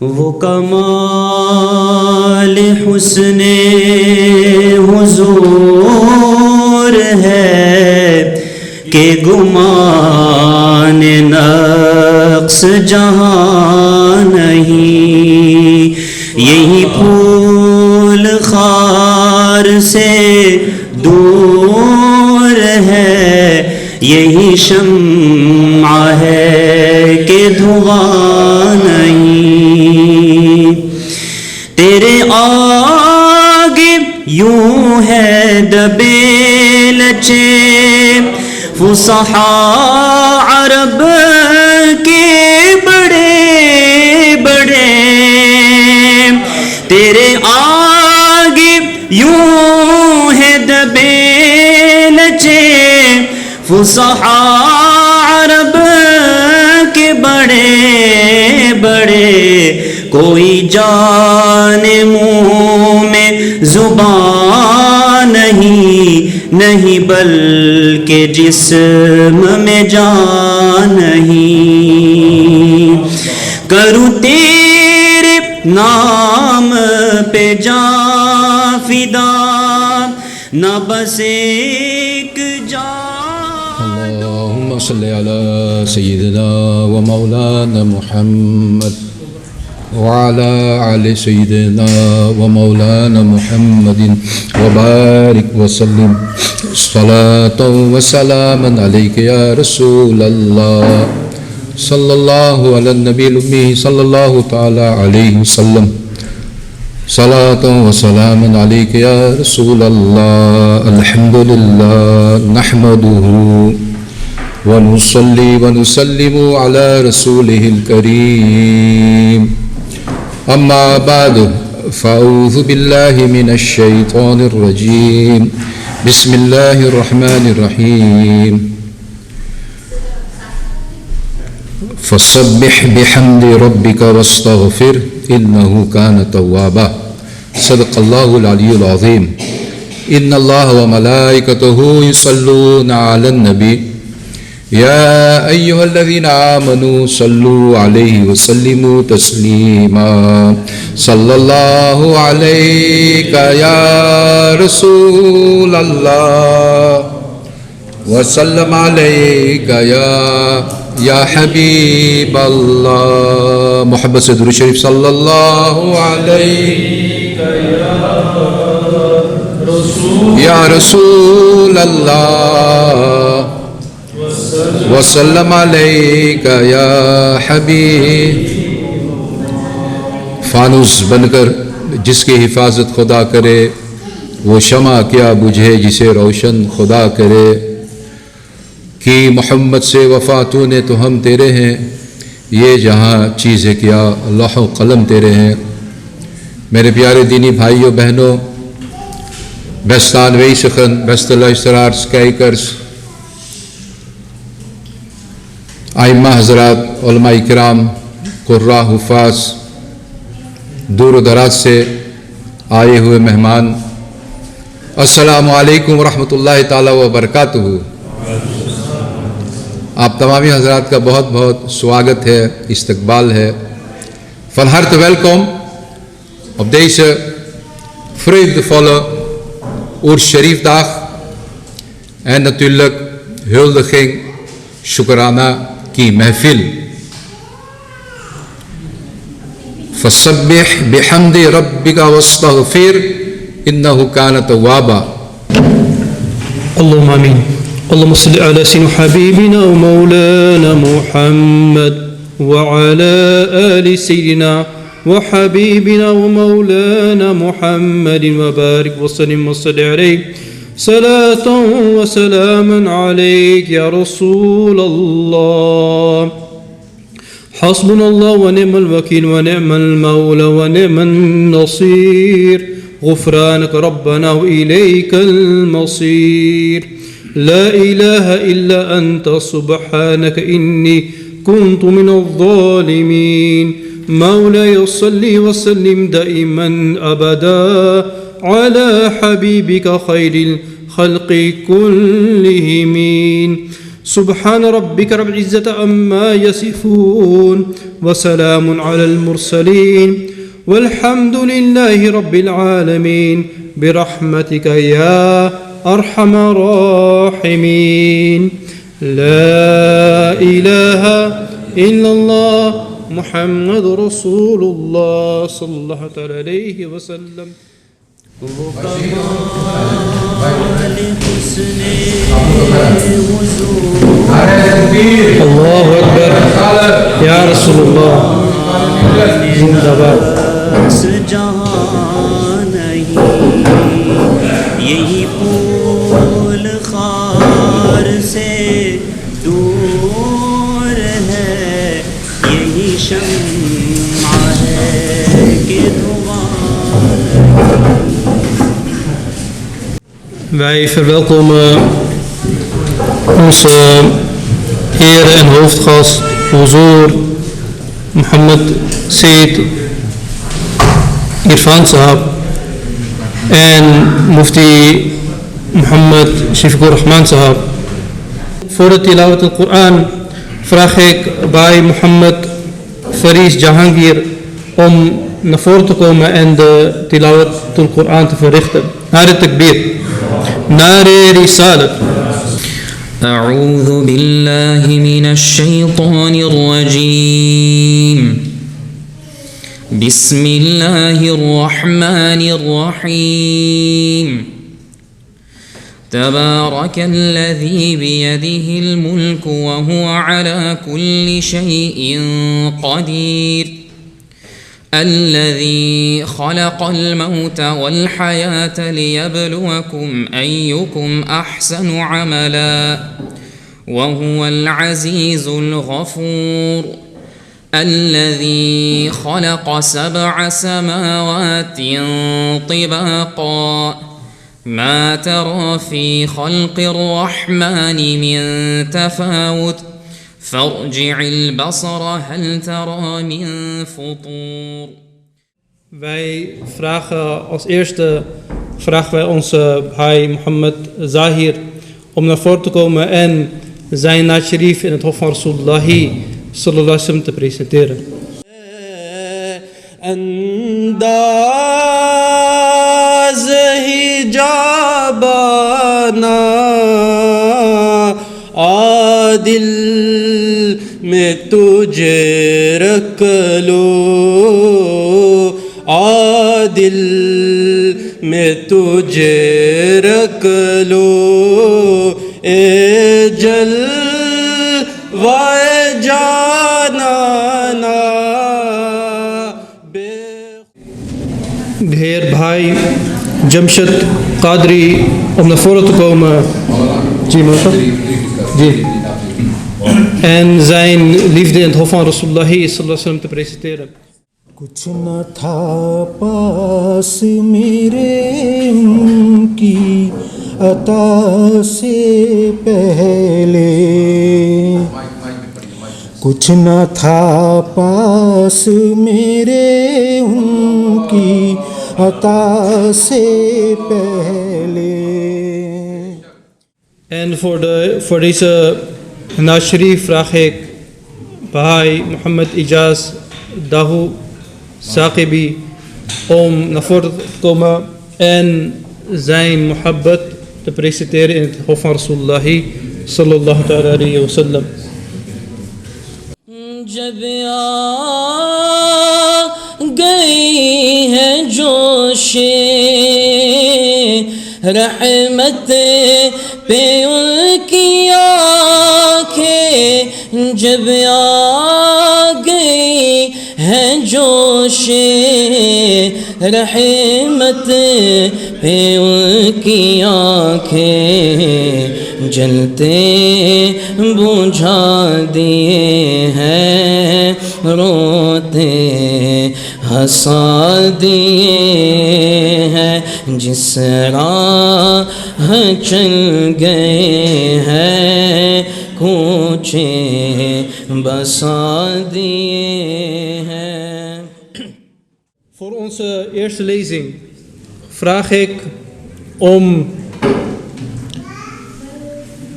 وہ کمال حسن حضور ہے کہ گمان نقص جہاں نہیں. یہی پھول خار سے دور ہے، یہی شمع ہے کہ دھواں نہیں. تیرے آگے یوں ہے دبے لچے فصحاء عرب کے بڑے بڑے. تیرے آگے یوں ہے دبے لچے فصحاء عرب کے بڑے بڑے. کوئی جان منہ میں زبان نہیں بلکہ جسم میں جان نہیں. کروں تیرے نام پہ جان فدا نہ بس ایک جان. اللہم صلی علی سیدنا و مولانا محمد وعلى آل سيدنا ومولانا محمد وبارك وسلم صلاة وسلاما عليك يا رسول الله صلى الله على النبي الأمي صلى الله تعالى عليه وسلم صلاة وسلاما عليك يا رسول الله. الحمد لله نحمده ونصلي ونسلم على رسوله الكريم. أما بعد فأعوذ بالله من الشيطان الرجيم. بسم الله الرحمن الرحيم. فسبح بحمد ربك واستغفر إنه كان توابا. صدق الله العلي العظيم. إن الله وملائكته يصلون على النبي يا أيها الذين آمنوا صلوا عليه وسلموا تسليما. صلى الله عليك يا رسول الله وسلم عليك يا حبيب الله. محبت سے درود شریف. صلی اللہ علیک یا رسول اللہ وسلم علیک یا حبیب. فانوس بن کر جس کی حفاظت خدا کرے وہ شمع کیا بجھے جسے روشن خدا کرے. کہ محمد سے وفا تو نے تو ہم تیرے ہیں، یہ جہاں چیزیں کیا لوح و قلم تیرے ہیں. میرے پیارے دینی بھائیوں بہنوں، بستان وی سخن بست اللہ اسرار اسکائکرز، ائمہ حضرات، علماء کرام، قراء، حفاظ، دور و دراز سے آئے ہوئے مہمان، السلام علیکم ورحمۃ اللہ تعالی وبرکاتہ. آپ تمامی حضرات کا بہت بہت سواگت ہے، استقبال ہے. Van harte welkom op deze vreugdevolle Oers Sharif dag en natuurlijk huldiging Shukrana کی محفل. فسبح بحمد ربك واستغفر انه كان توابا. اللهم آمين. اللهم صل على سيدنا حبيبنا ومولانا محمد وعلى آل سيدنا وحبيبنا ومولانا محمد وبارك وسلم وصل عليه صلاة وسلاما عليك يا رسول الله. حسبنا الله ونعم الوكيل ونعم المولى ونعم النصير. غفرانك ربنا وإليك المصير. لا إله إلا أنت سبحانك إني كنت من الظالمين. مولاي صل وسلم دائما أبدا على حبيبك خير الخلق كلهم. سبحان ربك رب العزة عما يصفون وسلام على المرسلين والحمد لله رب العالمين برحمتك يا أرحم الراحمين. لا إله إلا الله محمد رسول الله صلى الله عليه وسلم. اللہ اکبر یا رسول اللہ زندہ باد. جہاں نہیں یہی پھول خار سے دور ہے, یہی شمع ہے کہ Wij verwelkomen onze heer en hoofdgast, Huzoor Mohammed Said Irfan Sahab en Mufti Mohammed Shafiqur Rahman Sahab. Voor de tilawat al-Quran vraag ik bij Mohammed Faris Jahangir om naar voren te komen en de tilawat al-Quran te verrichten. Na de takbir. نار رسالة. أعوذ بالله من الشيطان الرجيم. بسم الله الرحمن الرحيم. تبارك الذي بيده الملك وهو على كل شيء قدير. الذي خلق الموت والحياة ليبلوكم أيكم أحسن عملا وهو العزيز الغفور. الذي خلق 7 سماوات طباقا ما ترى في خلق الرحمن من تفاوت فارجع البصر هل ترى من فطور. Wij vragen als eerste onze Bhai Mohammed Zahir om naar voren te komen en zijn Naat Sharif in het hof van Rasulullah sallallahu alaihi wasallam te presenteren. انداز حجابانا عادل میں تجھے رکھ لو, عادل میں تجھے رکھ لو, اے جلوہ جانانا. De heer Bhai Jamshid Qadri om naar voren te komen. En zijn liefde in het hof van Rasulullah sallallahu alaihi wasallam te presenteren. کچھ نہ تھا پاس میرے ان کی عطا سے پہلے, کچھ نہ تھا پاس میرے ان کی عطا سے پہلے. En voor deze Naat Sharif vraag ik Bhai Mohammed Ijaz Dahu Saqibi om naar voren te komen en zijn muhabbat te presenteren in het hof van Rasulullah sallallahu alaihi wasallam. جب آ گئی ہے جوش رحمت پہ ان کی آنکھیں, جب آ گئی ہے جوش رحمت پہ ان کی آنکھیں, جلتے بجھا دیے ہیں, روتے ہنسا دیے ہیں, جس راہ چل گئے ہیں کوچے بسا دیے ہیں. Voor onze eerste lezing vraag ik om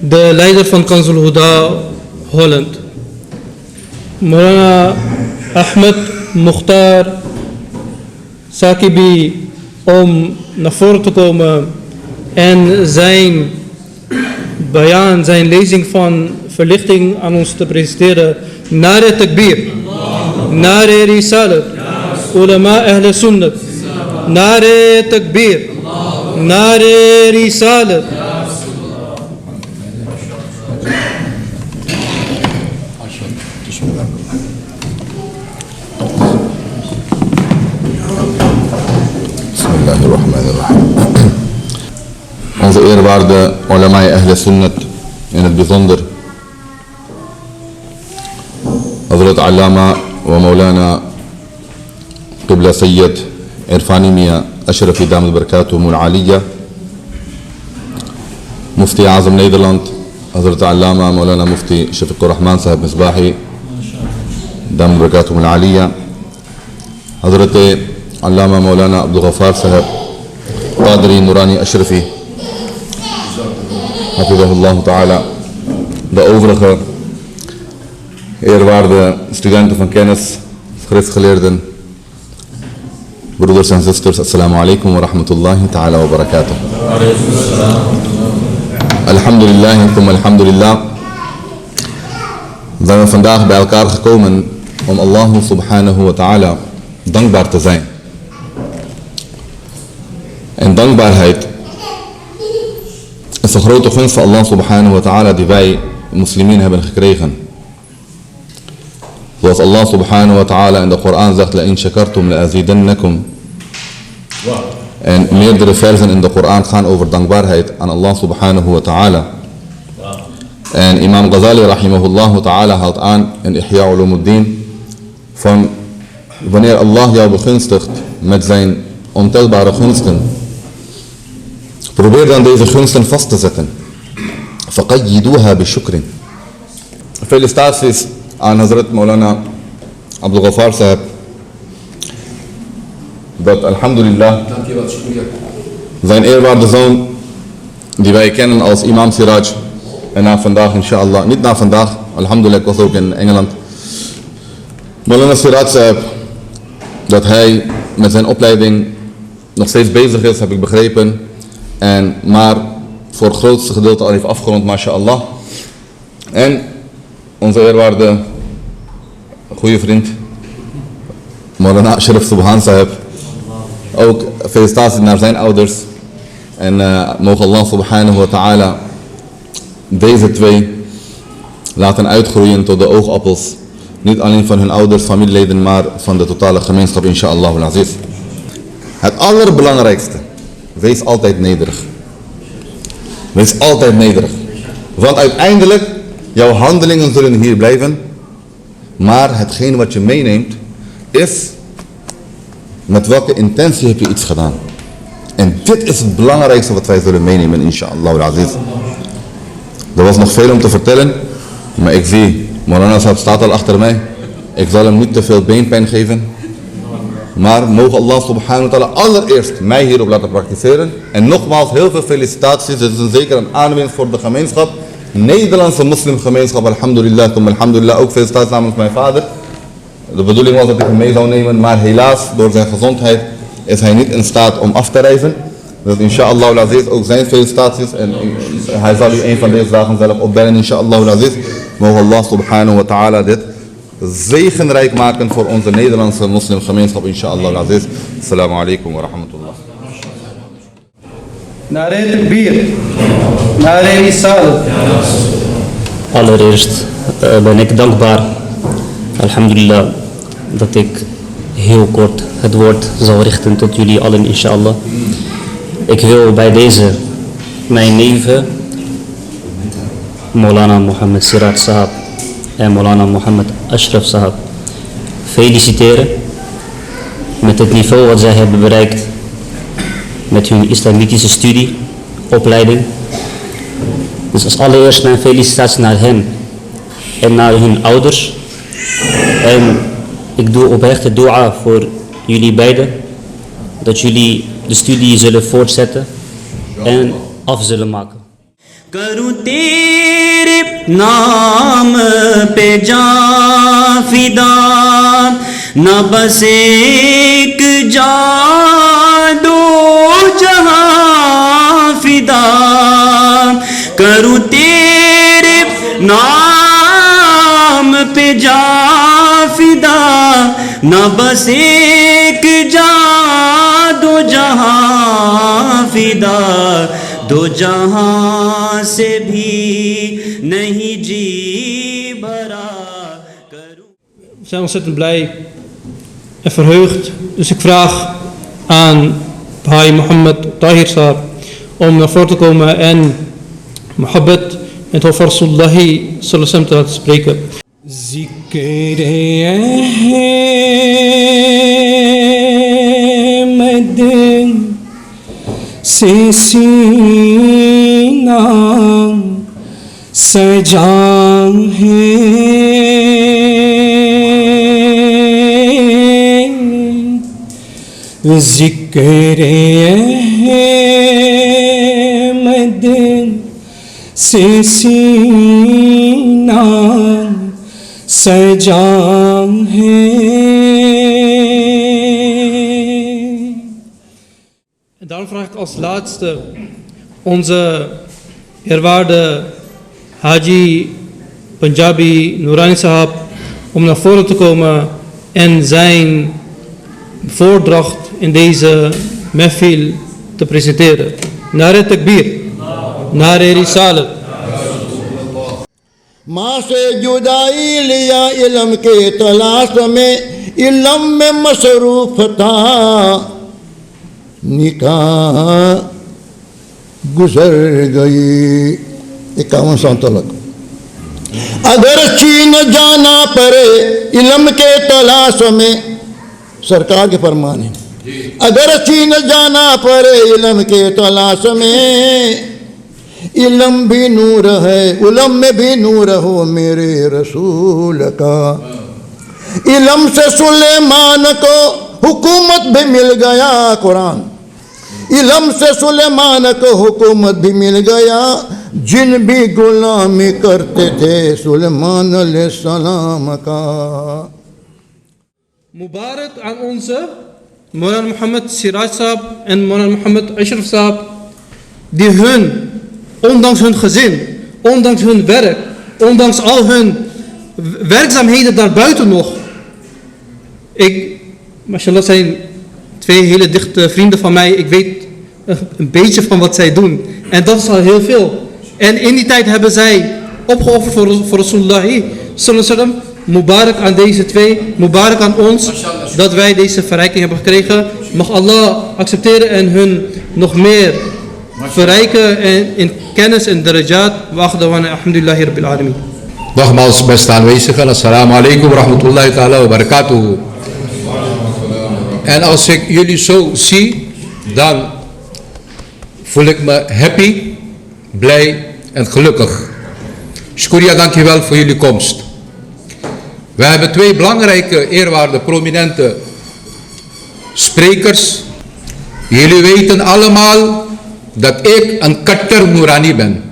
de leider van Kanzul Huda Holland. Maulana Ahmed Mukhtar Sakibi om naar voren te komen en zijn bayan, zijn lezing van verlichting aan ons te presenteren. Nare Takbir, Nare Risalat, Ulama Ahl Sunnat, Nare Takbir, Nare Risalat. Bismillahirrahmanirrahim. Onze eerwaarde ulama Ahl Sunnat, in het bijzonder Hazrat Allama wa Maulana Qibla Sayyid Irfani Mia Ashrafi Damat Barakatuhum al-Aliyya, Mufti Azam Nederland Hazrat Allama Maulana Mufti Shafiqur Rahman Sahib Misbahi Damat Barakatuhum al-Aliyya, Hazrat Allama Maulana Abdul Ghaffar Sahib Qadri Nurani Ashrafi Hafidahullah Ta'ala, de overige eerwaarde studenten van kennis, schriftgeleerden, broeders en zusters, assalamu alaikum wa rahmatullahi ta'ala wa barakatuh. Alhamdulillah, alhamdulillah, zijn we vandaag bij elkaar gekomen om Allah subhanahu wa ta'ala dankbaar te zijn. En dankbaarheid is een grote gunst van Allah subhanahu wa ta'ala die wij moslimen hebben gekregen. Zoals Allah subhanahu wa ta'ala in de Koran zegt, la in shakartum la azidannakum. En meerdere versen in de Koran gaan over dankbaarheid aan Allah subhanahu wa ta'ala. En Imam Ghazali rahimahullah ta'ala haalt aan in Ihya Ulumuddin van wanneer Allah jou begunstigt met zijn ontelbare gunsten, probeer dan deze gunsten vast te zetten. فَقَيِّدُوهَا بِشُكْرٍ. Felicitaties aan Hazrat Maulana Abdul Ghaffar Sahib. Dat alhamdulillah zijn eerwaarde zoon, die wij kennen als Imam Siraj, en na vandaag inshallah, niet na vandaag, alhamdulillah, ik was ook in Engeland, Maulana Siraj Sahib, dat hij met zijn opleiding nog steeds bezig is, heb ik begrepen, en maar voor het grootste gedeelte al heeft afgerond, mashallah. En onze eerwaarde goede vriend Maulana Ashraf Subhan Sahib, ook felicitaties naar zijn ouders. En mogen Allah subhanahu wa ta'ala deze twee laten uitgroeien tot de oogappels. Niet alleen van hun ouders, familieleden, maar van de totale gemeenschap, inshallah al-aziz. Het allerbelangrijkste, wees altijd nederig. Wees altijd nederig. Want uiteindelijk, jouw handelingen zullen hier blijven. Maar hetgeen wat je meeneemt, is met welke intentie heb je iets gedaan. En dit is het belangrijkste wat wij zullen meenemen, inshallah al-aziz. Er was nog veel om te vertellen, maar ik zie, Maulana Sahib staat al achter mij. Ik zal hem niet te veel beenpijn geven. Maar mogen Allah subhanahu wa ta'ala allereerst mij hierop laten praktiseren. En nogmaals heel veel felicitaties. Het is een zeker een aanwinst voor de gemeenschap. Nederlandse moslimgemeenschap, alhamdulillah, alhamdulillah. Ook felicitaties namens mijn vader. De bedoeling was dat ik hem mee zou nemen, maar helaas door zijn gezondheid is hij niet in staat om af te reizen. Dus inshallah al-aziz, ook zijn felicitaties. En hij zal u een van deze dagen zelf opbellen, inshallah al-aziz. Mogen Allah subhanahu wa ta'ala dit zegenrijk maken voor onze Nederlandse moslimgemeenschap, inshallah al-aziz. Assalamu alaikum wa rahmatullah. Nare Takbir, Nare Risalat. Allereerst ben ik dankbaar, alhamdulillah, dat ik heel kort het woord zal richten tot jullie allen, inshallah. Ik wil bij deze mijn neven, Maulana Mohammed Siraj Sahab en Maulana Mohammed Ashraf Sahab, feliciteren met het niveau wat zij hebben bereikt met hun islamitische studie, opleiding. Dus als allereerst mijn felicitatie naar hen en naar hun ouders. En ik doe oprechte dua voor jullie beiden, dat jullie de studie zullen voortzetten en af zullen maken. کروں تیرے نام پہ جاں فدا، نہ بس ایک جاں دو جہاں فدا، کروں تیرے نام پہ جاں فدا، نہ بس ایک جاں دو جہاں فدا، دو جہاں سے بھی نہیں جی بھرا کروں. We zijn ontzettend blij en verheugd. Dus ik vraag aan Bhai Mohammed Tahir Sahab om naar voren te komen en Mohabbat en het hoofd van Rasulullahi sallallahu alaihi wasallam te laten spreken. ذکر احمد سے سینہ سجا ہے، ذکر احمد سے سینہ سجا ہے. En daarom vraag ik als laatste onze eerwaarde Haji Punjabi Noorani Sahab om naar voren te komen en zijn voordracht in deze mehfil te presenteren. Nare takbir, nare risalat. ماں سے جدائی لیا علم کے تلاش میں، علم میں مصروف تھا، نکاح گزر گئی 51 سال تک. اگر چین جانا پڑے علم کے تلاش میں، سرکار کے فرمان ہے، اگر چین جانا پڑے علم کے تلاش میں، علم بھی نور ہے، علم میں بھی نور ہو میرے رسول کا. علم سے سلیمان کو حکومت بھی مل گیا، قرآن. علم سے سلیمان کو حکومت بھی مل گیا، جن بھی غلامی کرتے تھے سلیمان علیہ السلام کا. Mubarak aan onze Maulana Muhammad Siraj Sahab en Maulana Muhammad Ashraf Sahab, die ondanks hun gezin, ondanks hun werk, ondanks al hun werkzaamheden daarbuiten nog. Mashallah, zijn twee hele dichte vrienden van mij. Ik weet een beetje van wat zij doen. En dat is al heel veel. En in die tijd hebben zij opgeofferd voor Rasulullah sallallahu alaihi wasallam. Mubarak aan deze twee, mubarak aan ons, dat wij deze verrijking hebben gekregen. Mag Allah accepteren en hun nog meer verrijken in kennis en darajat. Wa akhdawana alhamdulillahi rabbil alamin. Nogmaals, beste aanwezigen, assalamu alaikum wa rahmatullahi ta'ala wa barakatuhu. En als ik jullie zo zie, dan voel ik me happy, blij en gelukkig. Shukriya, dankjewel voor jullie komst. We hebben twee belangrijke, eerwaarde, prominente sprekers. Jullie weten allemaal dat ik een Kattar Noorani ben.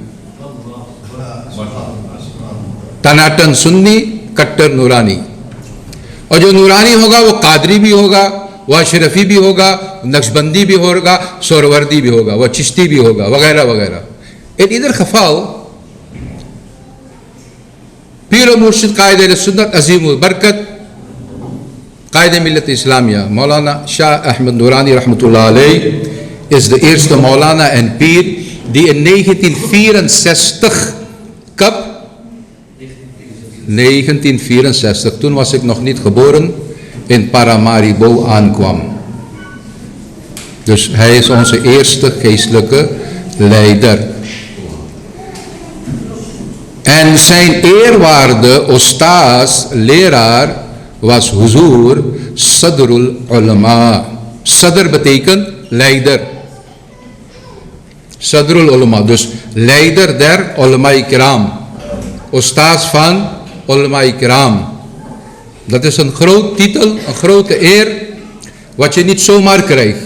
Tanatan Sunni, Kattar Noorani. اور جو نورانی ہوگا وہ قادری بھی ہوگا، وہ اشرفی بھی ہوگا، نقشبندی بھی ہوگا، سوروردی بھی ہوگا، وہ چشتی بھی ہوگا، وغیرہ وغیرہ. In ieder geval, Pir Murshid Qaid al-Sunnat Azim al-Barkat, Qaid Millat Islamia, Maulana Shah Ahmed Noorani rahmatullah alayh, is de eerste Maulana en Pir die in 1964 1964, toen was ik nog niet geboren, in Paramaribo aankwam. Dus hij is onze eerste geestelijke leider. En zijn eerwaarde Ostaaz, leraar, was Huzur Sadrul Ulama. Sadr betekent leider. Sadrul Ulama, dus leider der Ulama Ikram. Ostaaz van Ulama Ikram. Dat is een groot titel, een grote eer, wat je niet zomaar krijgt.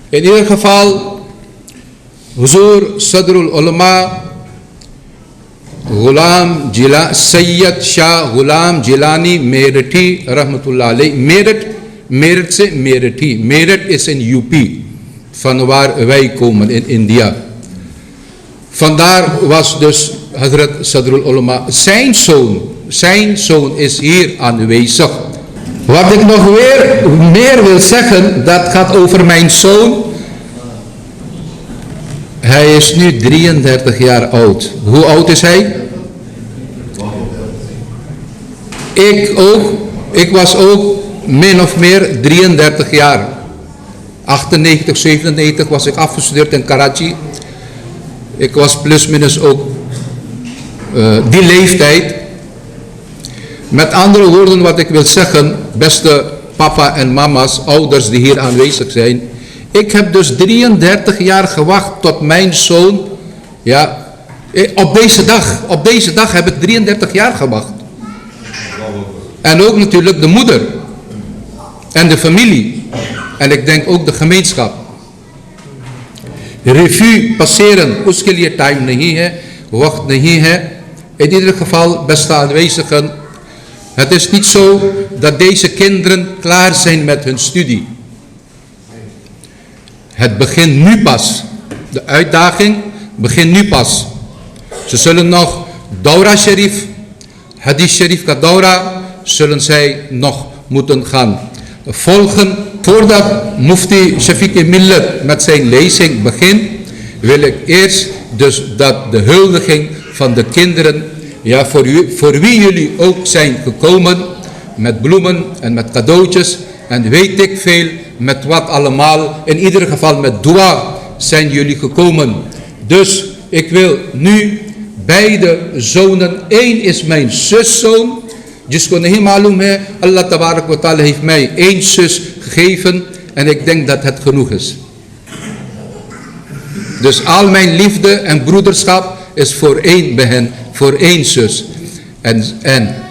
In ieder geval, حضور صدر العلماء سید شاہ غلام جیلانی میرٹھی رحمۃ اللہ علیہ. میرٹھ سے Merathi. Meerut is in UP. Vanwaar wij komen in India. Vandaar was dus Hazrat Sadrul Ulama. Zijn zoon is hier aanwezig. Wat ik nog meer wil zeggen, dat gaat over mijn zoon. Hij is nu 33 jaar oud. Hoe oud is hij? Ik was ook min of meer 33 jaar. 98, 97 was ik afgestudeerd in Karachi. Ik was plus minus ook die leeftijd. Met andere woorden, wat ik wil zeggen, beste papa en mama's, ouders die hier aanwezig zijn. Ik heb dus 33 jaar gewacht tot mijn zoon, ja, op deze dag heb ik 33 jaar gewacht. En ook natuurlijk de moeder en de familie. En ik denk ook de gemeenschap. Revue passeren, uske liye time nahi hai, wacht nahi hai. In ieder geval, beste aanwezigen, het is niet zo dat deze kinderen klaar zijn met hun studie. Het begint nu pas. De uitdaging begint nu pas. Ze zullen nog Daura Sharif, Hadith Sharif ka Daura, zullen zij nog moeten gaan volgen. Voordat Mufti Shafiq Millet met zijn lezing begint, wil ik eerst dus dat de huldiging van de kinderen, ja, voor wie jullie ook zijn gekomen, met bloemen en met cadeautjes en weet ik veel met wat allemaal, in ieder geval met dua zijn jullie gekomen. Dus ik wil nu beide zonen, één is mijn zuszoon, jisko nahi maalum hai, Allah tabarak wa ta'ala heeft mij één zus gegeven en ik denk dat het genoeg is. Dus al mijn liefde en broederschap is voor één behen, voor één zus.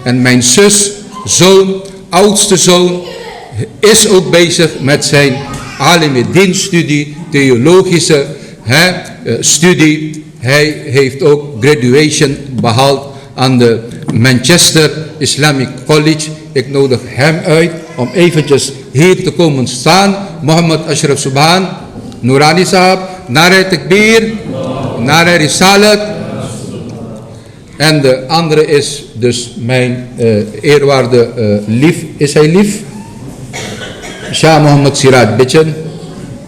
En mijn zus, zoon, oudste zoon, is ook bezig met zijn Alim-e-Din studie, theologische studie. Hij heeft ook graduation behaald aan de Manchester Islamic College. Ik nodig hem uit om eventjes hier te komen staan. Mohammed Ashraf Subhan, Noorani Sahab, Nare Takbir, Nare Risalat. En de andere is dus mijn eerwaarde lief. Is hij lief? Shah Mohammed Siraj Bichan.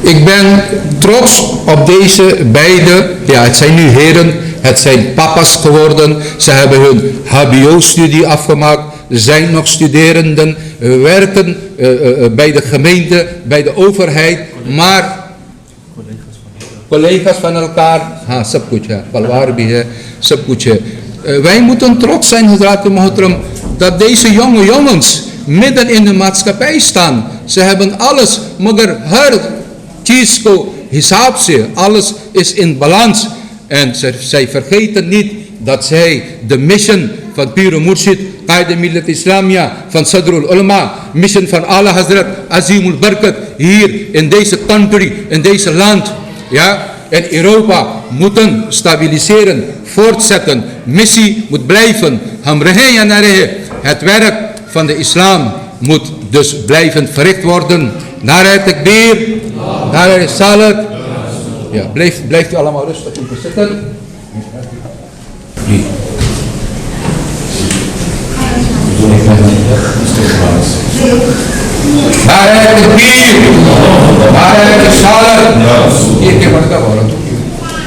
Ik ben trots op deze beide, ja, het zijn nu heren, het zijn papa's geworden. Ze hebben hun HBO-studie afgemaakt, zijn nog studerenden, werken bij de gemeente, bij de overheid, maar collega's van elkaar, ha, sab kuch hai, palwaar bhi hai, sab kuch hai. Wij moeten trots zijn, Hazrat Mohatram, dat deze jonge jongens midden in de maatschappij staan. Ze hebben alles, maar her cheez ko hisab se, alles is in balans. En zij vergeten niet dat zij de mission van Pir Murshid, Qaid Millat Islamia, van Sadrul Ulama, mission van Allah Hazrat Azimul Barkat, hier in deze country, in deze land, ja, in Europa moeten stabiliseren, voortzetten. Missie moet blijven. Het werk van de islam moet dus blijven verricht worden. Nare Takbir, Nare Risalat. Ja, blijft u allemaal rustig in zitten. Nare Takbir, Nare Risalat. Ye ke martaba ho raha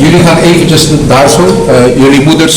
You jullie gaan eventjes daar zo, jullie moeders,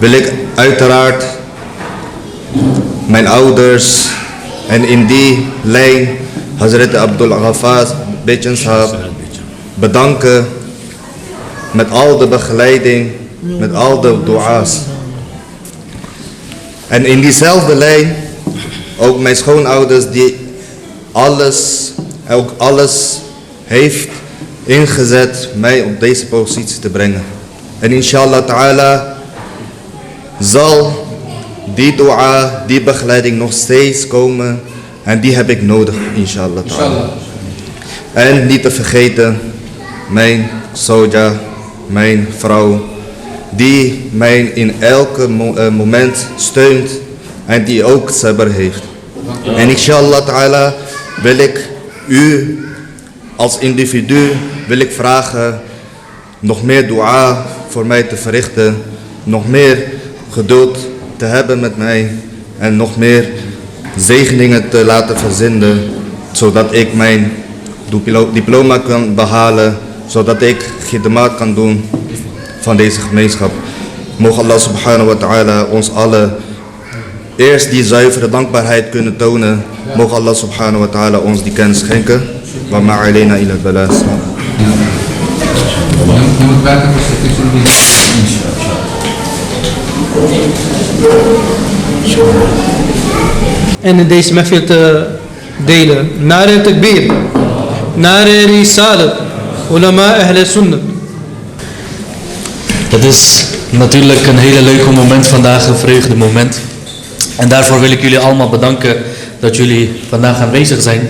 Wil ik uiteraard mijn ouders en in die lijn Hazrat Abdul Ghaffar Bejan Sahab bedanken met al de begeleiding, met al de dua's. En in diezelfde lijn ook mijn schoonouders die alles heeft ingezet mij op deze positie te brengen. En inshallah ta'ala zal die dua, die begeleiding nog steeds komen. En die heb ik nodig, inshallah ta'ala. En niet te vergeten, mijn Soja, mijn vrouw, die mij in elke moment steunt en die ook sabr heeft. En inshallah ta'ala wil ik u als individu wil ik vragen nog meer dua voor mij te verrichten, nog meer geduld te hebben met mij en nog meer zegeningen te laten verzenden, zodat ik mijn diploma kan behalen, zodat ik khidmat kan doen van deze gemeenschap. Mogen Allah subhanahu wa ta'ala ons allen eerst die zuivere dankbaarheid kunnen tonen. Mogen Allah subhanahu wa ta'ala ons die kennis schenken. Wa ma'alayna ila al-balas. En in deze mahfil te delen. Nare takbir, nare risalat, ulama ahl sunnah. Het is natuurlijk een hele leuke moment vandaag, een vreugdemoment. En daarvoor wil ik jullie allemaal bedanken dat jullie vandaag aanwezig zijn.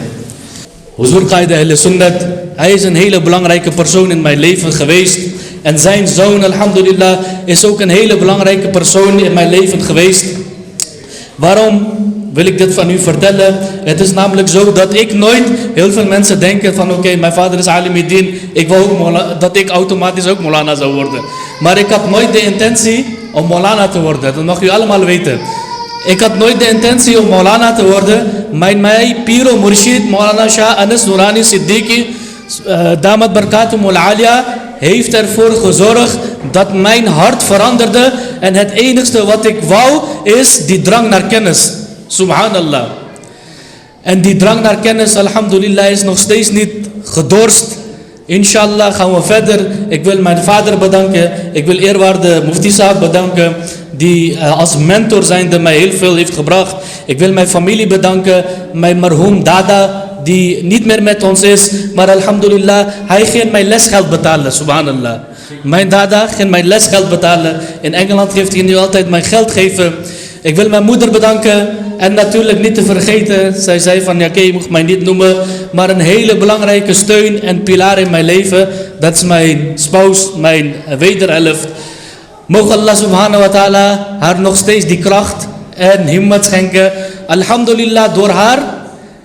Huzur Qaid Ahl Sunnat, hij is een hele belangrijke persoon in mijn leven geweest. En zijn zoon, alhamdulillah, is ook een hele belangrijke persoon in mijn leven geweest. Waarom wil ik dit van u vertellen? Het is namelijk zo dat ik nooit, heel veel mensen denken van oké, mijn vader is Alimuddin, ik wil ook dat ik automatisch ook Maulana zou worden. Maar ik had nooit de intentie om Maulana te worden, dat mag u allemaal weten. Ik had nooit de intentie om Maulana te worden. Mijn Piro Murshid Maulana Shah Anas Noorani Siddiqui Damat Barakatumul Alia heeft ervoor gezorgd dat mijn hart veranderde. En het enigste wat ik wou is die drang naar kennis. Subhanallah. En die drang naar kennis, alhamdulillah, is nog steeds niet gedorst. Inshallah gaan we verder. Ik wil mijn vader bedanken. Ik wil eerwaarde Mufti Sahab bedanken, die als mentor zijnde mij heel veel heeft gebracht. Ik wil mijn familie bedanken. Mijn marhoom Dada, die niet meer met ons is. Maar alhamdulillah, hij ging mijn lesgeld betalen. Subhanallah. Mijn Dada ging mijn lesgeld betalen. In Engeland heeft hij nu altijd mijn geld geven. Ik wil mijn moeder bedanken. En natuurlijk niet te vergeten, zij zei van ja, oké, je mag mij niet noemen, maar een hele belangrijke steun en pilaar in mijn leven, dat is mijn spouse, mijn wederhelft. Mogen Allah subhanahu wa ta'ala haar nog steeds die kracht en himmat schenken. Alhamdulillah, door haar,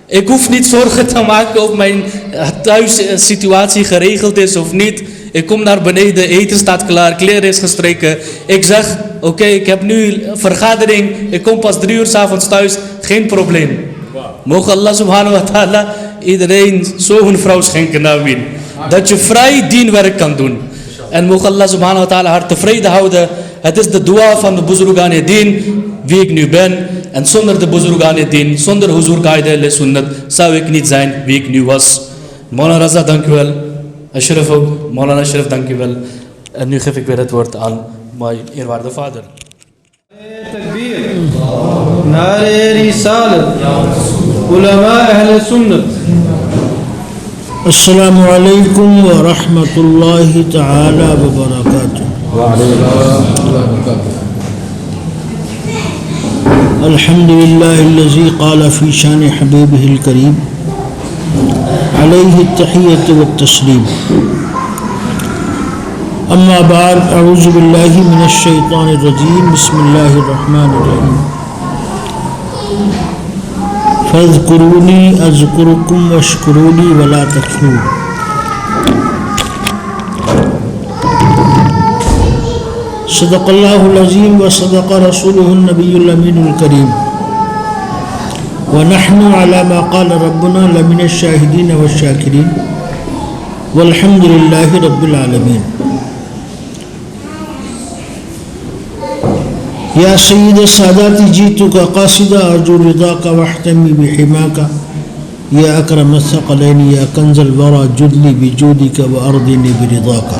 ik hoef niet zorgen te maken of mijn thuissituatie geregeld is of niet. Ik kom naar beneden, eten staat klaar, kleren is gestreken. Ik zeg, oké, ik heb nu een vergadering, ik kom pas 3 uur 's avonds thuis, geen probleem. Mogen Allah subhanahu wa ta'ala iedereen zo'n vrouw schenken, amin. Dat je vrij dienwerk kan doen. En mogen Allah subhanahu wa ta'ala haar tevreden houden. Het is de dua van de Buzurgan-e-Din, wie ik nu ben. En zonder de Buzurgan-e-Din, zonder Huzur Qaid Ahl Sunnat, zou ik niet zijn wie ik nu was. Maulana Raza, dank u wel. Ashraf ook, Maulana Ashraf, dank u wel. En nu geef ik weer het woord aan mijn eerwaarde vader. Takbir, nare risalat, ulama ahl sunnat. Assalamu alaikum wa rahmatullahi ta'ala wa barakatuh. Alhamdulillah allazi qala fi shani habibihi al-kareem عليه التحية والتسليم. أما بعد، أعوذ بالله من الشيطان الرجيم. بسم الله الرحمن الرحيم. فاذكروني أذكركم واشكروا لي ولا تكفرون. صدق الله العظيم وصدق رسوله النبي الأمين الكريم. ونحن على ما قال ربنا لمن الشاهدين والشاكرين والحمد لله رب العالمين. يا سيد السادات جئتك قاصدا أرجو رضاك واحتمي بحماك يا أكرم الثقلين يا كنز الورى جدلي بجودك وأرضني برضاك.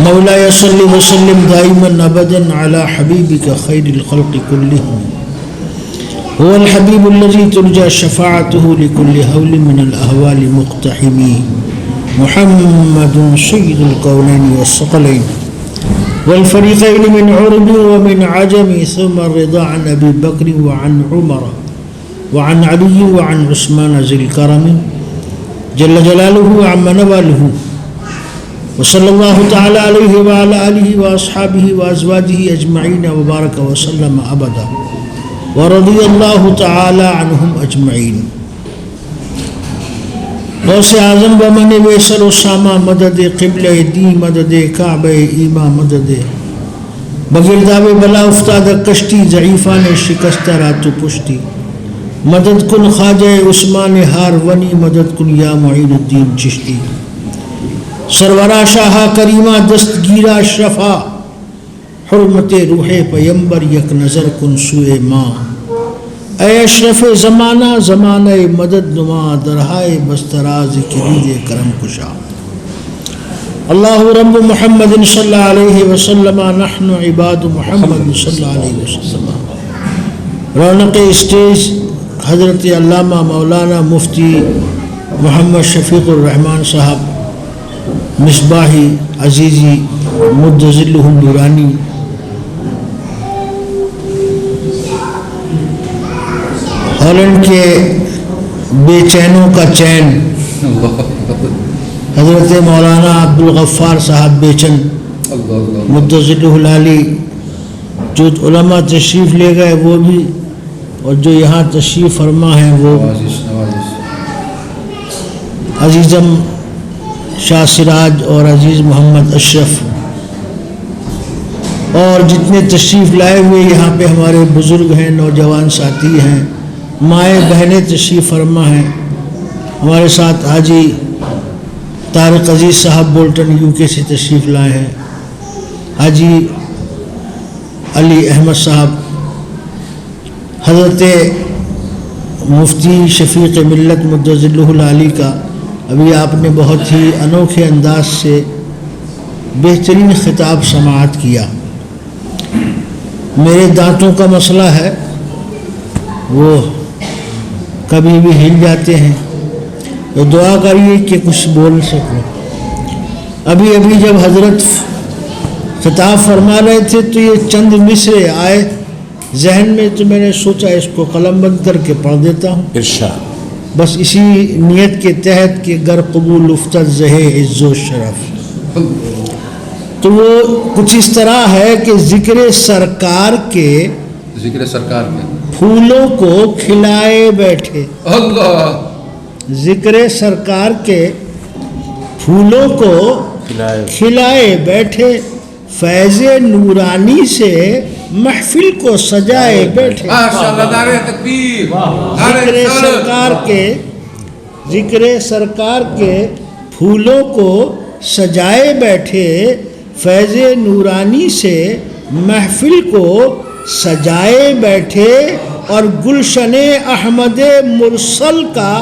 مولاي صل وسلم دائما أبدا على حبيبك خير الخلق كلهم. هو الحبيب الذي ترجى شفاعته لكل هول من الأهوال مقتحمي. محمد سيد الكونين والثقلين والفريقين من عرب ومن عجم. ثم الرضا عن أبي بكر وعن عمر وعن علي وعن عثمان ذي الكرم جل جلاله وعم نواله. وصلى الله تعالى عليه وعلى آله وأصحابه وأزواجه أجمعين وبارك وسلم أبدا. ورضي الله تعالى عنهم أجمعين. غوث اعظم بمن ویسر اسامہ مدد قبلہ دی مدد کعبہ ایما مدد بگرداب بلا افتاد کشتی ضعیفان شکستہ راتو پشتی مدد کن خواجہ عثمان ہار ونی مدد کن یا معین الدین چشتی سرورا شاہ کریمہ دستگیرہ اشرفا حرمت روح پیمبر یک نظر کن سوئے ماں اے اشرف زمانہ زمانہ مدد نما درہائے بستراز کلید کرم کشا اللہ رب محمد صلی اللہ علیہ وسلم نحن عباد محمد صلی اللہ علیہ وسلم. رونق اسٹیج حضرت علامہ مولانا مفتی محمد شفیق الرحمان صاحب مصباحی عزیزی مد ظلہ النورانی. ہالینڈ کے بے چینوں کا چین حضرت مولانا عبدالغفار صاحب بیچن مد ظلہ العالی. جو علماء تشریف لے گئے وہ بھی اور جو یہاں تشریف فرما ہیں وہ عزیزم شاہ سراج اور عزیز محمد اشرف اور جتنے تشریف لائے ہوئے یہاں پہ ہمارے بزرگ ہیں، نوجوان ساتھی ہیں، مائیں بہنیں تشریف فرما ہیں. ہمارے ساتھ حاجی طارق عزیز صاحب بولٹن یو کے سے تشریف لائے ہیں، حاجی علی احمد صاحب، حضرت مفتی شفیق ملت مد ظلہ العالی کا ابھی آپ نے بہت ہی انوکھے انداز سے بہترین خطاب سماعت کیا. میرے دانتوں کا مسئلہ ہے، وہ کبھی بھی ہل جاتے ہیں، تو دعا کریے کہ کچھ بول سکوں. ابھی جب حضرت خطاب فرما رہے تھے تو یہ چند مصرے آئے ذہن میں، تو میں نے سوچا اس کو قلم بند کر کے پڑھ دیتا ہوں. ارشاد. بس اسی نیت کے تحت کہ گر قبول افتد زہ عز و شرف. تو وہ کچھ اس طرح ہے کہ ذکر سرکار کے پھولوں کو کھلائے بیٹھے. اللہ. ذکر سرکار کے پھولوں کو کھلائے بیٹھے، فیض نورانی سے محفل کو سجائے بیٹھے. ذکر سرکار کے پھولوں کو سجائے بیٹھے، فیض نورانی سے محفل کو سجائے بیٹھے، اور گلشن احمد مرسل کا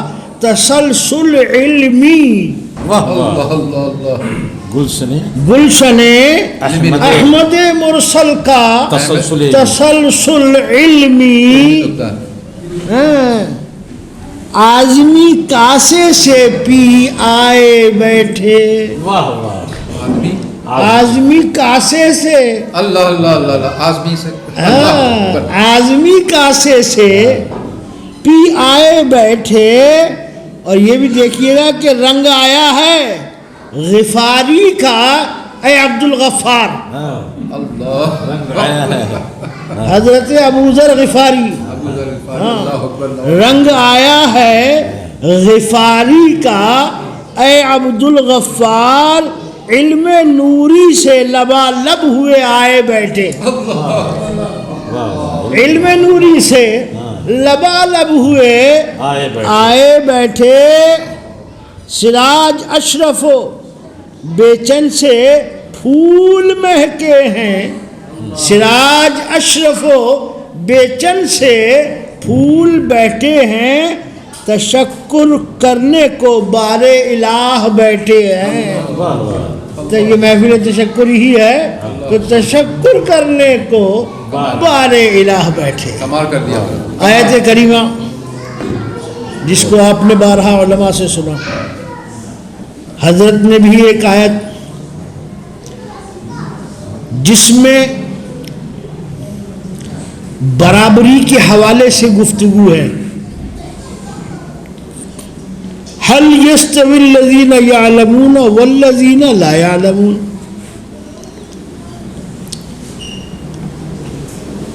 تسلسل علمی. گلشن احمد مرسل کا تسلسل علمی. آزمی کاسے سے پی آئے بیٹھے. آزمی کاسے سے آزمی کاسے سے پی آئے بیٹھے. اور یہ بھی دیکھیے گا کہ رنگ آیا ہے غفاری کا، اے عبد الغفار. حضرت ابو ذر غفاری. رنگ آیا ہے غفاری کا، اے عبد الغفار. علم نوری سے لبالب ہوئے آئے بیٹھے. علم نوری سے لبالب ہوئے آئے بیٹھے. سراج اشرف و بیچن سے پھول مہکے ہیں. سراج اشرف و بیچن سے پھول بیٹھے ہیں. تشکر کرنے کو بار الہ بیٹھے ہیں. تو یہ محفل تشکر ہی ہے کہ تشکر کرنے کو بار الہ بیٹھے. آیت کریمہ جس کو آپ نے بارہا علماء سے سنا، حضرت نے بھی ایک آیت جس میں برابری کے حوالے سے گفتگو ہے. هل يستوي الذين يعلمون والذين لا يعلمون.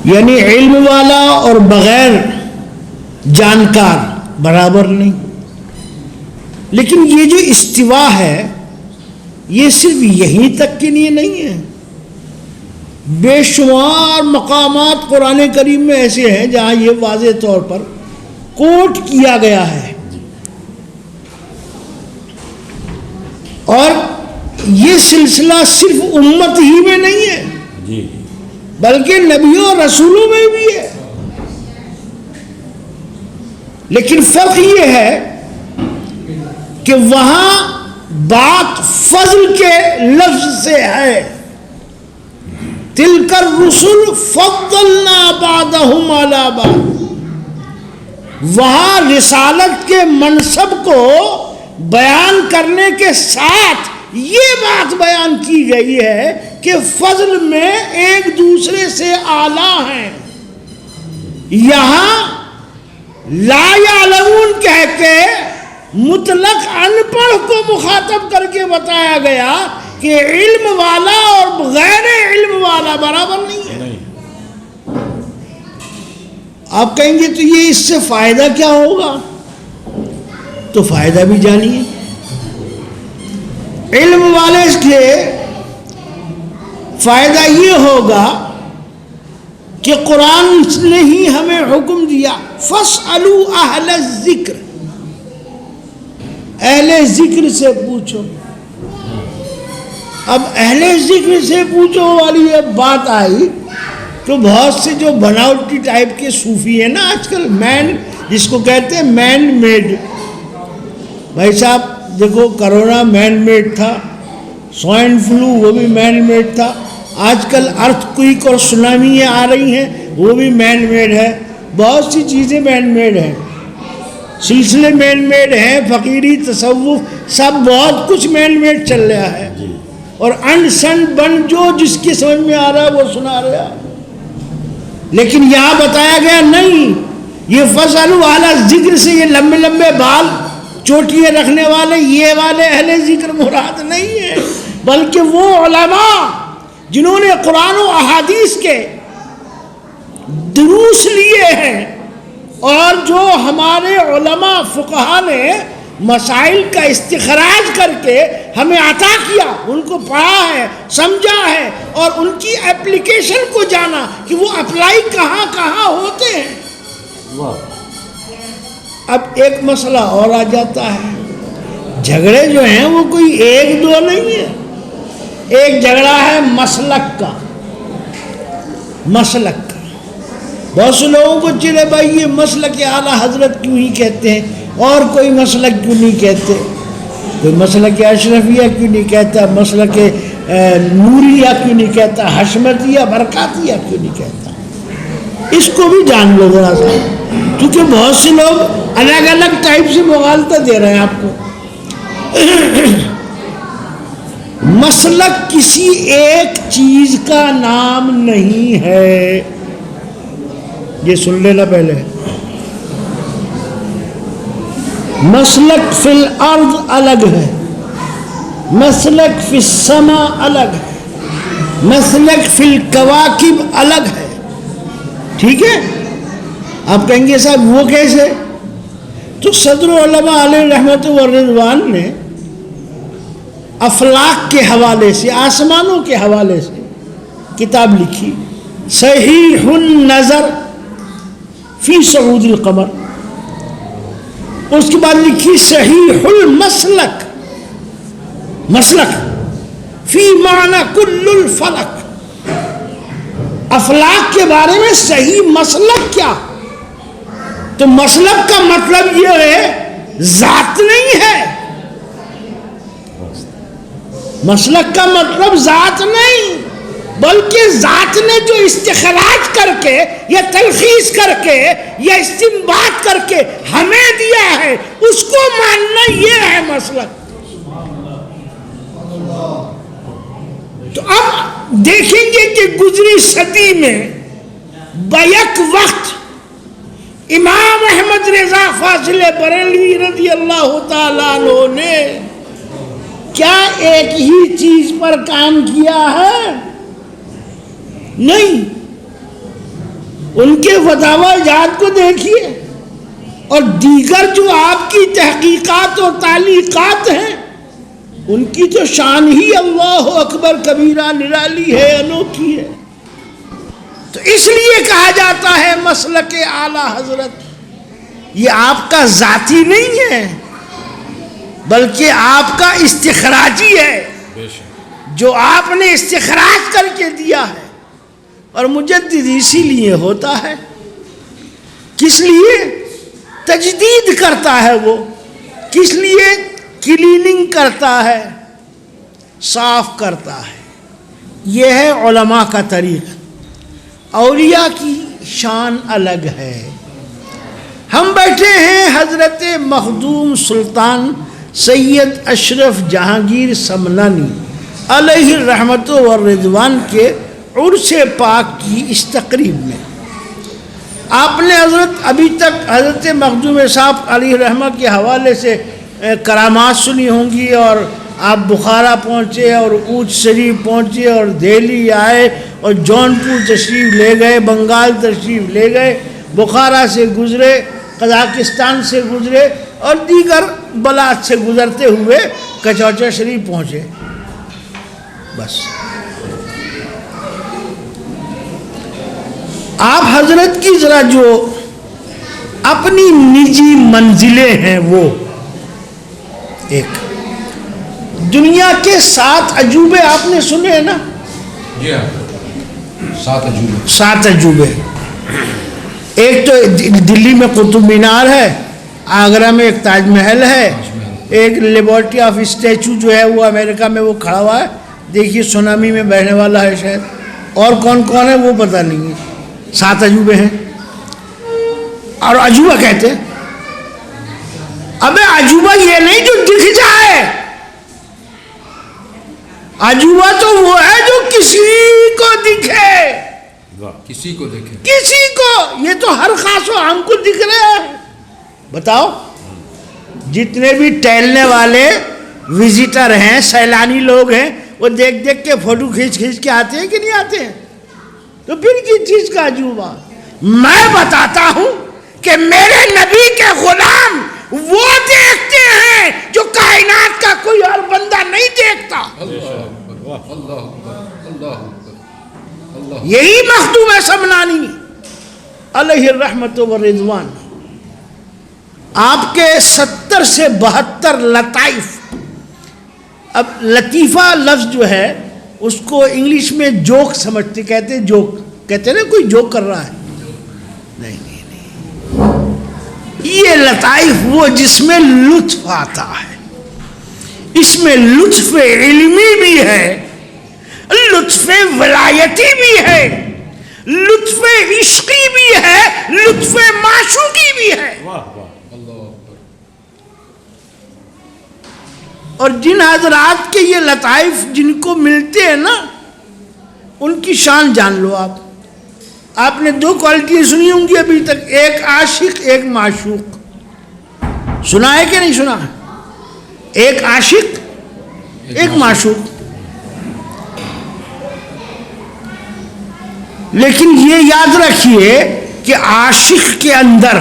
یعنی علم والا اور بغیر جانکار برابر نہیں. لیکن یہ جو استوا ہے یہ صرف یہیں تک کے لیے نہیں ہے. بے شمار مقامات قرآن کریم میں ایسے ہیں جہاں یہ واضح طور پر کوٹ کیا گیا ہے. اور یہ سلسلہ صرف امت ہی میں نہیں ہے بلکہ نبیوں اور رسولوں میں بھی ہے. لیکن فرق یہ ہے کہ وہاں بات فضل کے لفظ سے ہے. تلک الرسل فضلنا بعضهم علی بعض. وہاں رسالت کے منصب کو بیان کرنے کے ساتھ یہ بات بیان کی گئی ہے کہ فضل میں ایک دوسرے سے اعلیٰ ہیں. یہاں لا یعلمون کہہ کے مطلق ان پڑھ کو مخاطب کر کے بتایا گیا کہ علم والا اور غیر علم والا برابر نہیں ہے. آپ کہیں گے تو یہ اس سے فائدہ کیا ہوگا؟ تو فائدہ بھی جانیے. علم والے کے فائدہ یہ ہوگا کہ قرآن نے ہی ہمیں حکم دیا فاسألوا اہل الذکر، اہل ذکر سے پوچھو. اب اہل ذکر سے پوچھو والی بات آئی تو بہت سے جو بناوٹی ٹائپ کے صوفی ہیں نا آج کل، مین جس کو کہتے ہیں مین میڈ. بھائی صاحب دیکھو کرونا مین میڈ تھا، سوائن فلو وہ بھی مین میڈ تھا، آج کل ارتھ کوئک اور سونامیاں آ رہی ہیں وہ بھی مین میڈ ہے. بہت سی چیزیں مین میڈ ہیں، سلسلے مین میڈ ہیں، فقیری تصوف سب بہت کچھ مین میڈ چل رہا ہے. اور ان سن بن جو جس کی سمجھ میں آ رہا ہے وہ سنا رہا ہے. لیکن یہاں بتایا گیا نہیں، یہ فضلوا اہل ذکر سے یہ لمبے لمبے بال چوٹیاں رکھنے والے یہ والے اہل ذکر مراد نہیں ہے، بلکہ وہ علماء جنہوں نے قرآن و احادیث کے دروس لیے ہیں اور جو ہمارے علماء فقہا نے مسائل کا استخراج کر کے ہمیں عطا کیا، ان کو پڑھا ہے، سمجھا ہے اور ان کی اپلیکیشن کو جانا کہ وہ اپلائی کہاں کہاں ہوتے ہیں. اب ایک مسئلہ اور آ جاتا ہے، جھگڑے جو ہیں وہ کوئی ایک دو نہیں ہے. ایک جھگڑا ہے مسلک کا. بہت سے لوگوں کو چلے بھائی یہ مسلک اعلیٰ حضرت کیوں ہی کہتے ہیں اور کوئی مسلک کیوں نہیں کہتے، کوئی مسلک اشرفیہ کیوں نہیں کہتا، مسلک نوریہ کیوں نہیں کہتا، حشمتیہ برکاتیہ کیوں نہیں کہتا. اس کو بھی جان لو ذرا سا، کیونکہ بہت سے لوگ الگ الگ ٹائپ سے مغالطہ دے رہے ہیں آپ کو. مسلک کسی ایک چیز کا نام نہیں ہے، یہ سن لینا پہلے. مسلک فی الارض الگ ہے، مسلک فی السماء الگ ہے، مسلک فی الکواکب الگ ہے. ٹھیک ہے؟ آپ کہیں گے صاحب وہ کیسے؟ تو صدر علماء علیہ رحمت و رضوان نے افلاک کے حوالے سے، آسمانوں کے حوالے سے کتاب لکھی صحیح النظر فی صعود القمر. اس کے بعد لکھی صحیح المسلک، مسلک فی معنی کل الفلک. افلاک کے بارے میں صحیح مسلک کیا؟ تو مسلک کا مطلب یہ ہے ذات نہیں ہے. مسلک کا مطلب ذات نہیں، بلکہ ذات نے جو استخراج کر کے یا تلخیص کر کے یا استنباط کر کے ہمیں دیا ہے اس کو ماننا یہ ہے مسلک. تو اب دیکھیں گے کہ گزری صدی میں بیک وقت امام احمد رضا فاضل بریلوی رضی اللہ تعالیٰ عنہ نے کیا ایک ہی چیز پر کام کیا ہے؟ نہیں. ان کے فتاوی جات کو دیکھیے، اور دیگر جو آپ کی تحقیقات اور تعلیقات ہیں ان کی تو شان ہی اللہ اکبر کبیرہ نرالی ہے، انوکھی ہے. تو اس لیے کہا جاتا ہے مسلک اعلیٰ حضرت یہ آپ کا ذاتی نہیں ہے بلکہ آپ کا استخراجی ہے، جو آپ نے استخراج کر کے دیا ہے. اور مجدد اسی لیے ہوتا ہے، کس لیے تجدید کرتا ہے، وہ کس لیے کلیننگ کرتا ہے، صاف کرتا ہے. یہ ہے علماء کا طریق. اولیاء کی شان الگ ہے. ہم بیٹھے ہیں حضرت مخدوم سلطان سید اشرف جہانگیر سمنانی علیہ الرحمت والرضوان کے عرس پاک کی اس تقریب میں. آپ نے حضرت ابھی تک حضرت مخدوم صاحب علیہ الرحمہ کے حوالے سے کرامات سنی ہوں گی، اور آپ بخارا پہنچے اور اوچ شریف پہنچے اور دہلی آئے اور جونپور تشریف لے گئے، بنگال تشریف لے گئے، بخارا سے گزرے، قزاقستان سے گزرے اور دیگر بلاد سے گزرتے ہوئے کچوچا شریف پہنچے. بس آپ حضرت کی ذرا جو اپنی نجی منزلیں ہیں وہ ایک دنیا کے 7 عجوبے آپ نے سنے ہیں نا؟ جی ہاں، 7 عجوبے. 7 عجوبے. ایک تو دلی میں قطب مینار ہے، آگرہ میں ایک تاج محل ہے، ایک لیبارٹری آف اسٹیچو جو ہے وہ امریکہ میں وہ کھڑا ہوا ہے، دیکھیے سونامی میں بہنے والا ہے شاید. اور کون کون ہے وہ پتہ نہیں ہے. 7 عجوبے ہیں. اور عجوبہ کہتے ہیں ابے عجوبہ یہ نہیں جو دکھ جائے، عجوبہ تو وہ ہے جو کسی کو دکھے، کسی کو دیکھیں، کسی کو. یہ تو ہر خاص و عام کو دکھ رہا ہے. بتاؤ جتنے بھی ٹہلنے والے وزٹر ہیں، سیلانی لوگ ہیں، وہ دیکھ دیکھ کے فوٹو کھینچ کے آتے ہیں کہ نہیں آتے ہیں؟ تو پھر کس چیز کا عجوبہ؟ میں بتاتا ہوں کہ میرے نبی کے غلام وہ دیکھتے ہیں جو کائنات کا کوئی اور بندہ نہیں دیکھتا. یہی مخدوم سمنانی علیہ الرحمت والرضوان. آپ کے 70 سے 72 لطائف. اب لطیفہ لفظ جو ہے اس کو انگلش میں جوک سمجھتے، کہتے جوک، کہتے نا کوئی جوک کر رہا ہے. نہیں نہیں نہیں، یہ لطائف وہ جس میں لطف آتا ہے. اس میں لطف علمی بھی ہے، لطف ولایتی بھی ہے، لطف عشقی بھی ہے، لطف معشوقی بھی ہے. اور جن حضرات کے یہ لطائف جن کو ملتے ہیں نا ان کی شان جان لو. آپ نے 2 کوالٹیاں سنی ہوں گی ابھی تک، ایک عاشق ایک معشوق. سنا ہے کہ نہیں سنا؟ ایک عاشق ایک معشوق. لیکن یہ یاد رکھیے کہ عاشق کے اندر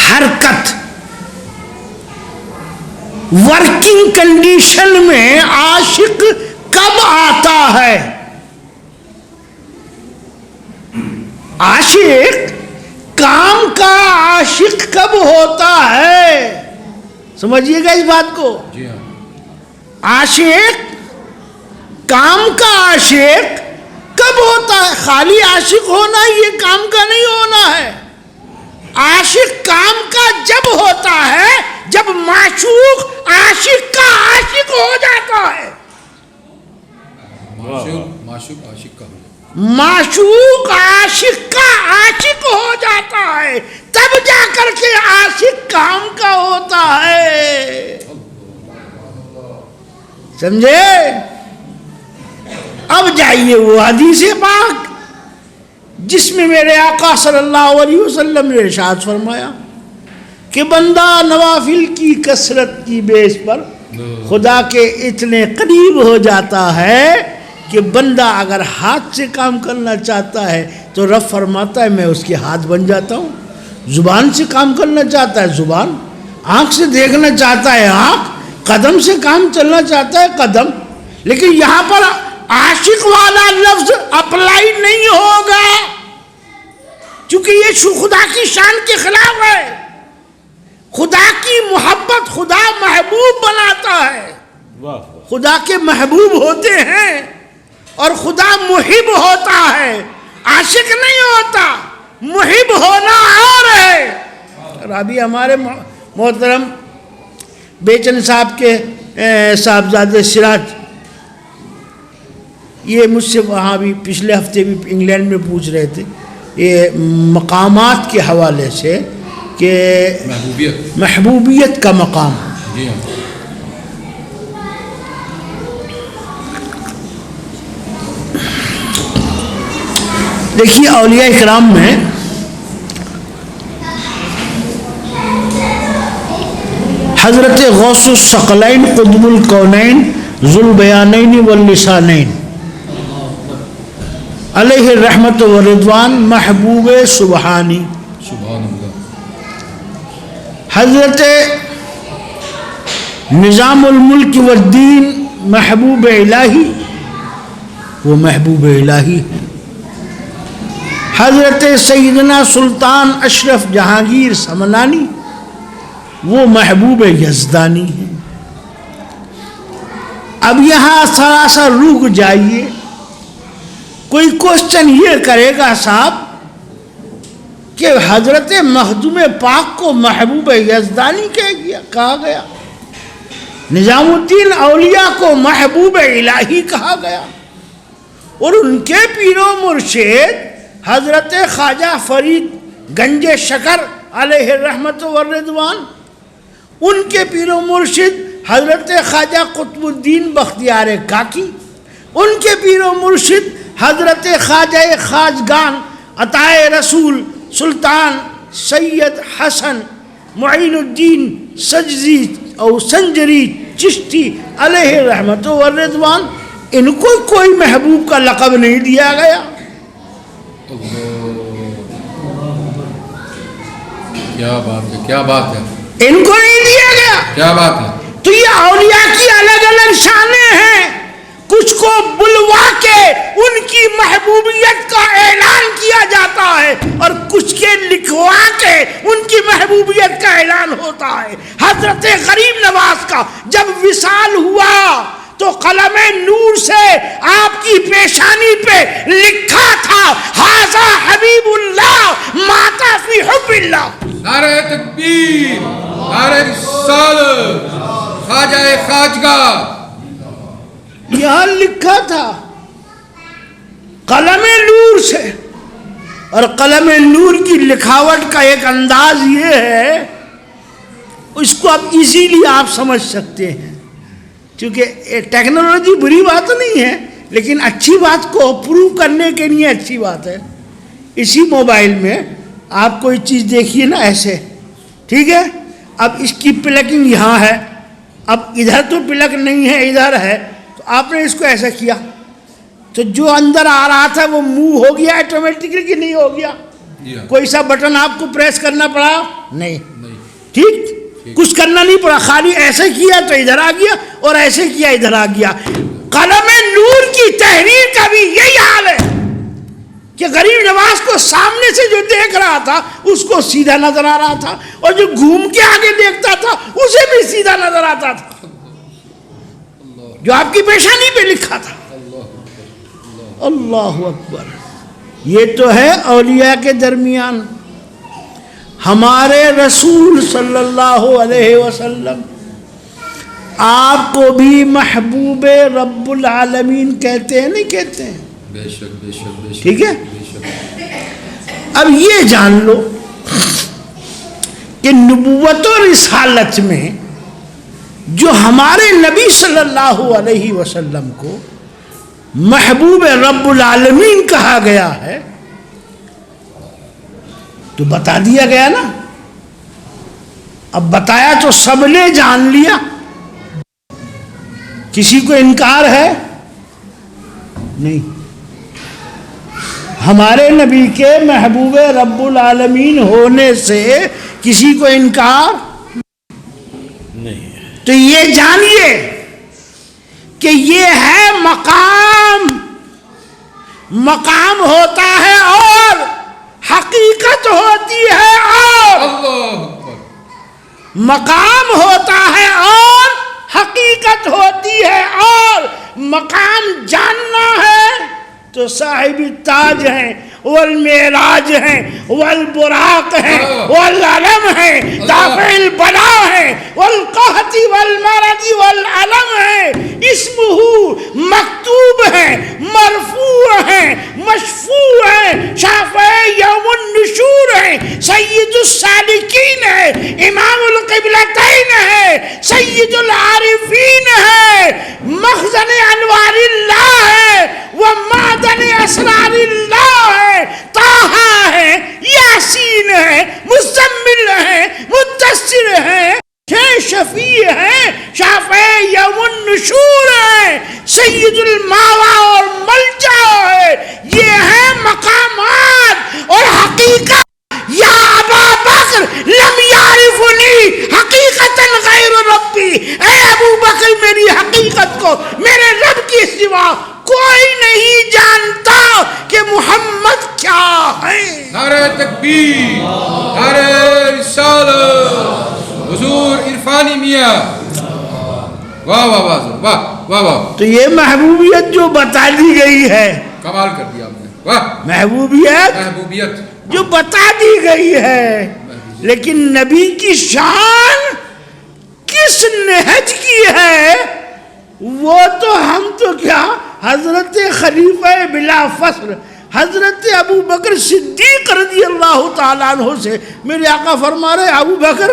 حرکت، ورکنگ کنڈیشن میں عاشق کب آتا ہے؟ عاشق کام کا عاشق کب ہوتا ہے؟ سمجھیے گا اس بات کو. عاشق کام کا عاشق کب ہوتا ہے؟ خالی عاشق ہونا یہ کام کا نہیں ہونا ہے. عاشق کام کا جب ہوتا ہے جب معشوق عاشق کا عاشق ہو جاتا ہے. معشوق عاشق کا، معشوق عاشق کا عاشق ہو جاتا ہے، تب جا کر کے عاشق کام کا ہوتا ہے. سمجھے؟ اب جائیے وہ حدیث پاک جس میں میرے آقا صلی اللہ علیہ وسلم نے ارشاد فرمایا کہ بندہ نوافل کی کثرت کی بیس پر خدا کے اتنے قریب ہو جاتا ہے کہ بندہ اگر ہاتھ سے کام کرنا چاہتا ہے تو رب فرماتا ہے میں اس کے ہاتھ بن جاتا ہوں، زبان سے کام کرنا چاہتا ہے زبان، آنکھ سے دیکھنا چاہتا ہے آنکھ، قدم سے کام چلنا چاہتا ہے قدم. لیکن یہاں پر عاشق والا لفظ اپلائی نہیں ہوگا، چونکہ یہ خدا کی شان کے خلاف ہے. خدا کی محبت خدا محبوب بناتا ہے. خدا کے محبوب ہوتے ہیں اور خدا محب ہوتا ہے، عاشق نہیں ہوتا. محب ہونا اور ہے. اور ابھی ہمارے محترم بیچن صاحب کے صاحبزادے سراج، یہ مجھ سے وہاں بھی پچھلے ہفتے بھی انگلینڈ میں پوچھ رہے تھے یہ مقامات کے حوالے سے کہ محبوبیت کا مقام. دیکھیے اولیاء اکرام میں حضرت غوث الثقلین قطب الکونین ذو البیانین واللسانین علیہ الرحمت والرضوان محبوب سبحانی، حضرت نظام الملک والدین محبوب الہی، وہ محبوب الہی. حضرت سیدنا سلطان اشرف جہانگیر سمنانی، وہ محبوب یزدانی ہے. اب یہاں ذرا سا رک جائیے. کوئی کوشچن یہ کرے گا صاحب کہ حضرت مخدوم پاک کو محبوب یزدانی کہا گیا، نظام الدین اولیاء کو محبوب الہی کہا گیا، اور ان کے پیر و مرشد حضرت خواجہ فرید گنج شکر علیہ الرحمت والرضوان، ان کے پیر و مرشد حضرت خواجہ قطب الدین بختیار کاکی، ان کے پیر و مرشد حضرت خواجہ خواجگان عطائے رسول سلطان سید حسن معین الدین سجزی اور سنجری چشتی علیہ الرحمت والرضوان. ان کو کوئی محبوب کا لقب نہیں دیا گیا. کیا بات ہے، کیا بات ہے، ان کو نہیں دیا گیا. کیا بات ہے. تو یہ اولیاء کی الگ الگ شانیں ہیں. کچھ کو بلوا کے ان کی محبوبیت کا اعلان کیا جاتا ہے اور کچھ کے لکھوا کے ان کی محبوبیت کا اعلان ہوتا ہے. حضرت غریب نواز کا جب وصال ہوا تو قلم نور سے آپ کی پیشانی پہ لکھا تھا ھذا حبیب اللہ مات فی حب اللہ. نعرہ تکبیر، نعرہ رسالت، خواجہ خواجگاہ. یہاں لکھا تھا قلم نور سے. اور قلم نور کی لکھاوٹ کا ایک انداز یہ ہے، اس کو اب ایزیلی آپ سمجھ سکتے ہیں، کیونکہ ٹیکنالوجی بری بات نہیں ہے لیکن اچھی بات کو پروو کرنے کے لیے اچھی بات ہے. اسی موبائل میں آپ کوئی چیز دیکھیے نا ایسے، ٹھیک ہے، اب اس کی پلگنگ یہاں ہے، اب ادھر تو پلگ نہیں ہے ادھر ہے، تو آپ نے اس کو ایسا کیا تو جو اندر آ رہا تھا وہ موو ہو گیا آٹومیٹکلی کہ نہیں ہو گیا؟ کوئی سا بٹن آپ کو پریس کرنا پڑا؟ نہیں. ٹھیک، کچھ کرنا نہیں پڑا، خالی ایسے کیا تو ادھر آ گیا اور ایسے کیا ادھر آ گیا. قلم نور کی تحریر کا بھی یہی حال ہے کہ غریب نواز کو سامنے سے جو دیکھ رہا تھا اس کو سیدھا نظر آ رہا تھا اور جو گھوم کے آگے دیکھتا تھا اسے بھی سیدھا نظر آتا تھا جو آپ کی پیشانی پہ لکھا تھا. اللہ اکبر. یہ تو ہے اولیاء کے درمیان. ہمارے رسول صلی اللہ علیہ وسلم آپ کو بھی محبوب رب العالمین کہتے ہیں نہیں کہتے ہیں؟ بے شک بے شک بے شک. ٹھیک ہے. اب یہ جان لو کہ نبوت و رسالت میں جو ہمارے نبی صلی اللہ علیہ وسلم کو محبوب رب العالمین کہا گیا ہے تو بتا دیا گیا نا. اب بتایا تو سب نے جان لیا، کسی کو انکار ہے نہیں. ہمارے نبی کے محبوب رب العالمین ہونے سے کسی کو انکار نہیں. تو یہ جانیے کہ یہ ہے مقام. مقام ہوتا ہے اور حقیقت ہوتی ہے اور مقام ہوتا ہے اور حقیقت ہوتی ہے. اور مقام جاننا ہے تو صاحب تاج ہیں والمعراج ہیں والبراق ہیں والعلم ہیں دافع البلا ہیں والقحط والمرض والعلم ہیں. اسمہ مکتوب ہے مرفوع ہے مشفوع ہے شافع یوم النشور ہے سید السالکین ہے امام القبلتین ہے سید العارفین ہے مخزن انوار اللہ ہے ومعدن اسرار اللہ ہے. طٰہٰ ہے یاسین ہے مزمل ہے مدثر ہے شفیع ہے شافع یوم النشور ہے سید الماوا اور ملجا ہے. یہ ہیں مقامات اور حقیقت. یا ابا بکر لم یعرفنی حقیقتا غیر ربی. اے ابو بکر میری حقیقت کو میرے رب کی سوا کوئی نہیں جانتا کہ محمد کیا ہے. نعرہ تکبیر، نعرہ رسالت، حضور عرفانی میاں. واہ واہ واہ واہ واہ واہ. تو یہ محبوبیت جو بتا دی گئی ہے، کمال کر دیا آپ نے. واہ محبوبیت جو بتا دی گئی ہے، لیکن نبی کی شان کس نہج کی ہے وہ تو ہم تو کیا حضرت خلیفہ بلا فصل حضرت ابو بکر صدیق رضی اللہ تعالیٰ عنہ سے میرے آقا فرما رہے ابو بکر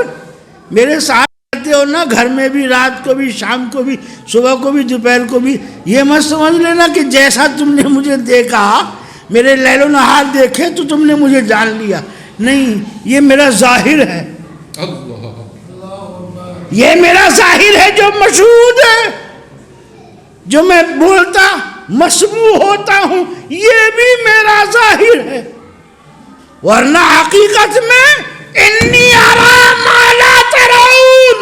میرے ساتھ رہتے ہو نا، گھر میں بھی، رات کو بھی، شام کو بھی، صبح کو بھی، دوپہر کو بھی. یہ مت سمجھ لینا کہ جیسا تم نے مجھے دیکھا، میرے لیل و نہار دیکھے تو تم نے مجھے جان لیا. نہیں، یہ میرا ظاہر ہے، یہ میرا ظاہر ہے جو مشہود ہے، جو میں بولتا مسموع ہوتا ہوں، یہ بھی میرا ظاہر ہے. ورنہ حقیقت میں انی ارا ما لا ترون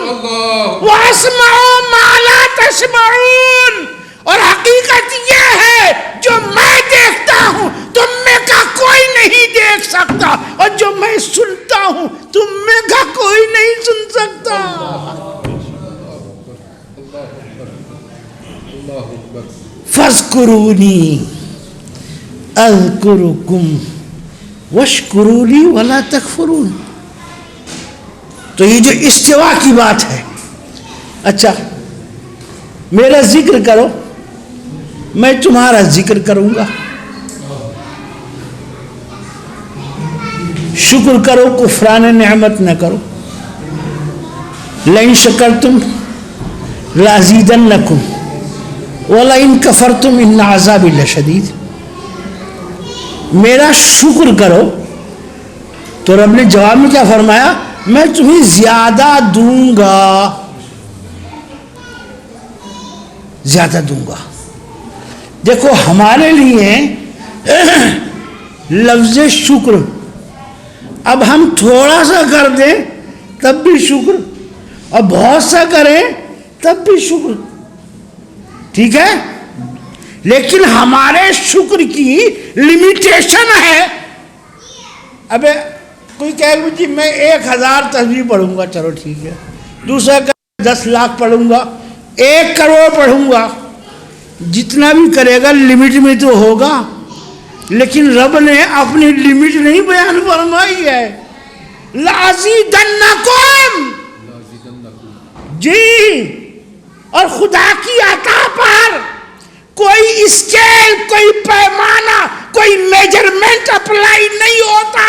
واسمع ما لا تسمعون. اور حقیقت یہ ہے جو میں دیکھتا ہوں تم میں کا کوئی نہیں دیکھ سکتا، اور جو میں سنتا ہوں تم میں کا کوئی نہیں سن سکتا. فاذکرونی اذکرکم واشکروا لی ولا تکفرون. تو یہ جو استوا کی بات ہے، اچھا میرا ذکر کرو میں تمہارا ذکر کروں گا، شکر کرو کفران نعمت نہ کرو. لئن شکرتم لازیدنکم وَلَئِن كَفَرْتُمْ إِنَّ عَذَابِي لَشَدِيدٌ. میرا شکر کرو تو رب نے جواب میں کیا فرمایا؟ میں تمہیں زیادہ دوں گا، زیادہ دوں گا. دیکھو ہمارے لیے لفظ شکر، اب ہم تھوڑا سا کر دیں تب بھی شکر، اور بہت سا کریں تب بھی شکر، ٹھیک ہے. لیکن ہمارے شکر کی لمیٹیشن ہے. اب کوئی کہے جی میں 1000 تسبیح پڑھوں گا، چلو ٹھیک ہے. دوسرا کہ 10 لاکھ پڑھوں گا، 1 کروڑ پڑھوں گا. جتنا بھی کرے گا لمٹ میں تو ہوگا، لیکن رب نے اپنی لمٹ نہیں بیان فرمائی ہے. لَأَزِيدَنَّكُمْ، جی. اور خدا کی عطا پر کوئی اسکیل، کوئی پیمانہ، کوئی میجرمنٹ اپلائی نہیں ہوتا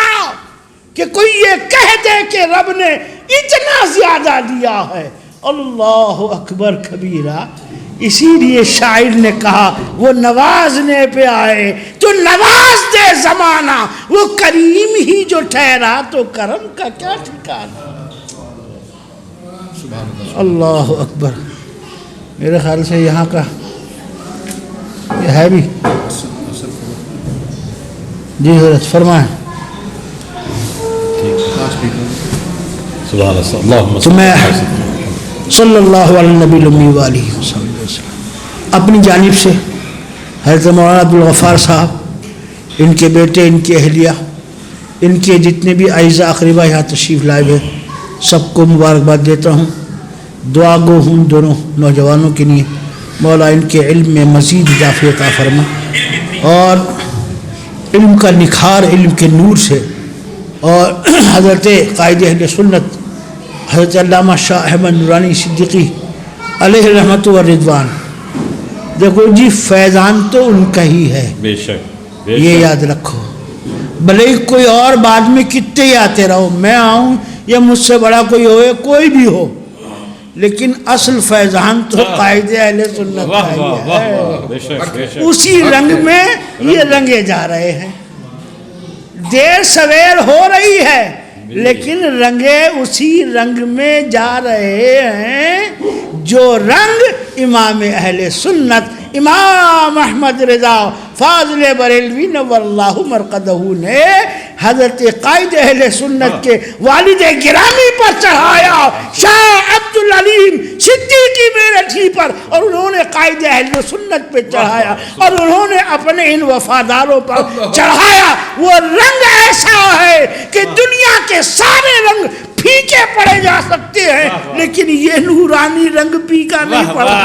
کہ کوئی یہ کہہ دے کہ رب نے اتنا زیادہ دیا ہے. اللہ اکبر کبیرہ. اسی لیے شاعر نے کہا وہ نوازنے پہ آئے تو نواز دے زمانہ، وہ کریم ہی جو ٹھہرا تو کرم کا کیا ٹھکانا. اللہ اکبر. میرے خیال سے یہاں کا یہ ہے بھی جی حضرت فرمائیں. تو میں صلی اللہ علیہ نبی الامی وآلہ وسلم اپنی جانب سے حضرت مولانا عبدالغفار صاحب، ان کے بیٹے، ان کی اہلیہ، ان کے جتنے بھی اعزاء اقربا یہاں تشریف لائے ہیں، سب کو مبارکباد دیتا ہوں. دعا گو ہوں دونوں نوجوانوں کے لیے، مولا ان کے علم میں مزید اضافہ عطا فرما اور علم کا نکھار علم کے نور سے. اور حضرت قائد اہل سنت حضرت علامہ شاہ احمد نورانی صدیقی علیہ رحمت و رضوان، دیکھو جی فیضان تو ان کا ہی ہے، بے شک یہ یاد رکھو. بھلے ہی کوئی اور بعد میں کتنے ہی آتے رہو، میں آؤں یا مجھ سے بڑا کوئی ہو یا کوئی بھی ہو، لیکن اصل فیضان تو قائد اہل سنت کا ہی ہے. اسی رنگ میں یہ رنگے جا رہے ہیں. دیر سویر ہو رہی ہے لیکن رنگے اسی رنگ میں جا رہے ہیں جو رنگ امام اہل سنت امام احمد رضا فاضل بریلوی نور اللہ مرقدہ نے حضرت قائد اہل سنت کے والد گرامی پر چڑھایا، شاہ عبدالعلیم صدیقی میرٹھی پر، اور انہوں نے قائد اہل سنت پہ چڑھایا اور انہوں نے اپنے ان وفاداروں پر چڑھایا. وہ رنگ ایسا ہے کہ دنیا کے سارے رنگ پھیکے پڑے جا سکتے ہیں لیکن یہ نورانی رنگ پھیکا نہیں پڑا.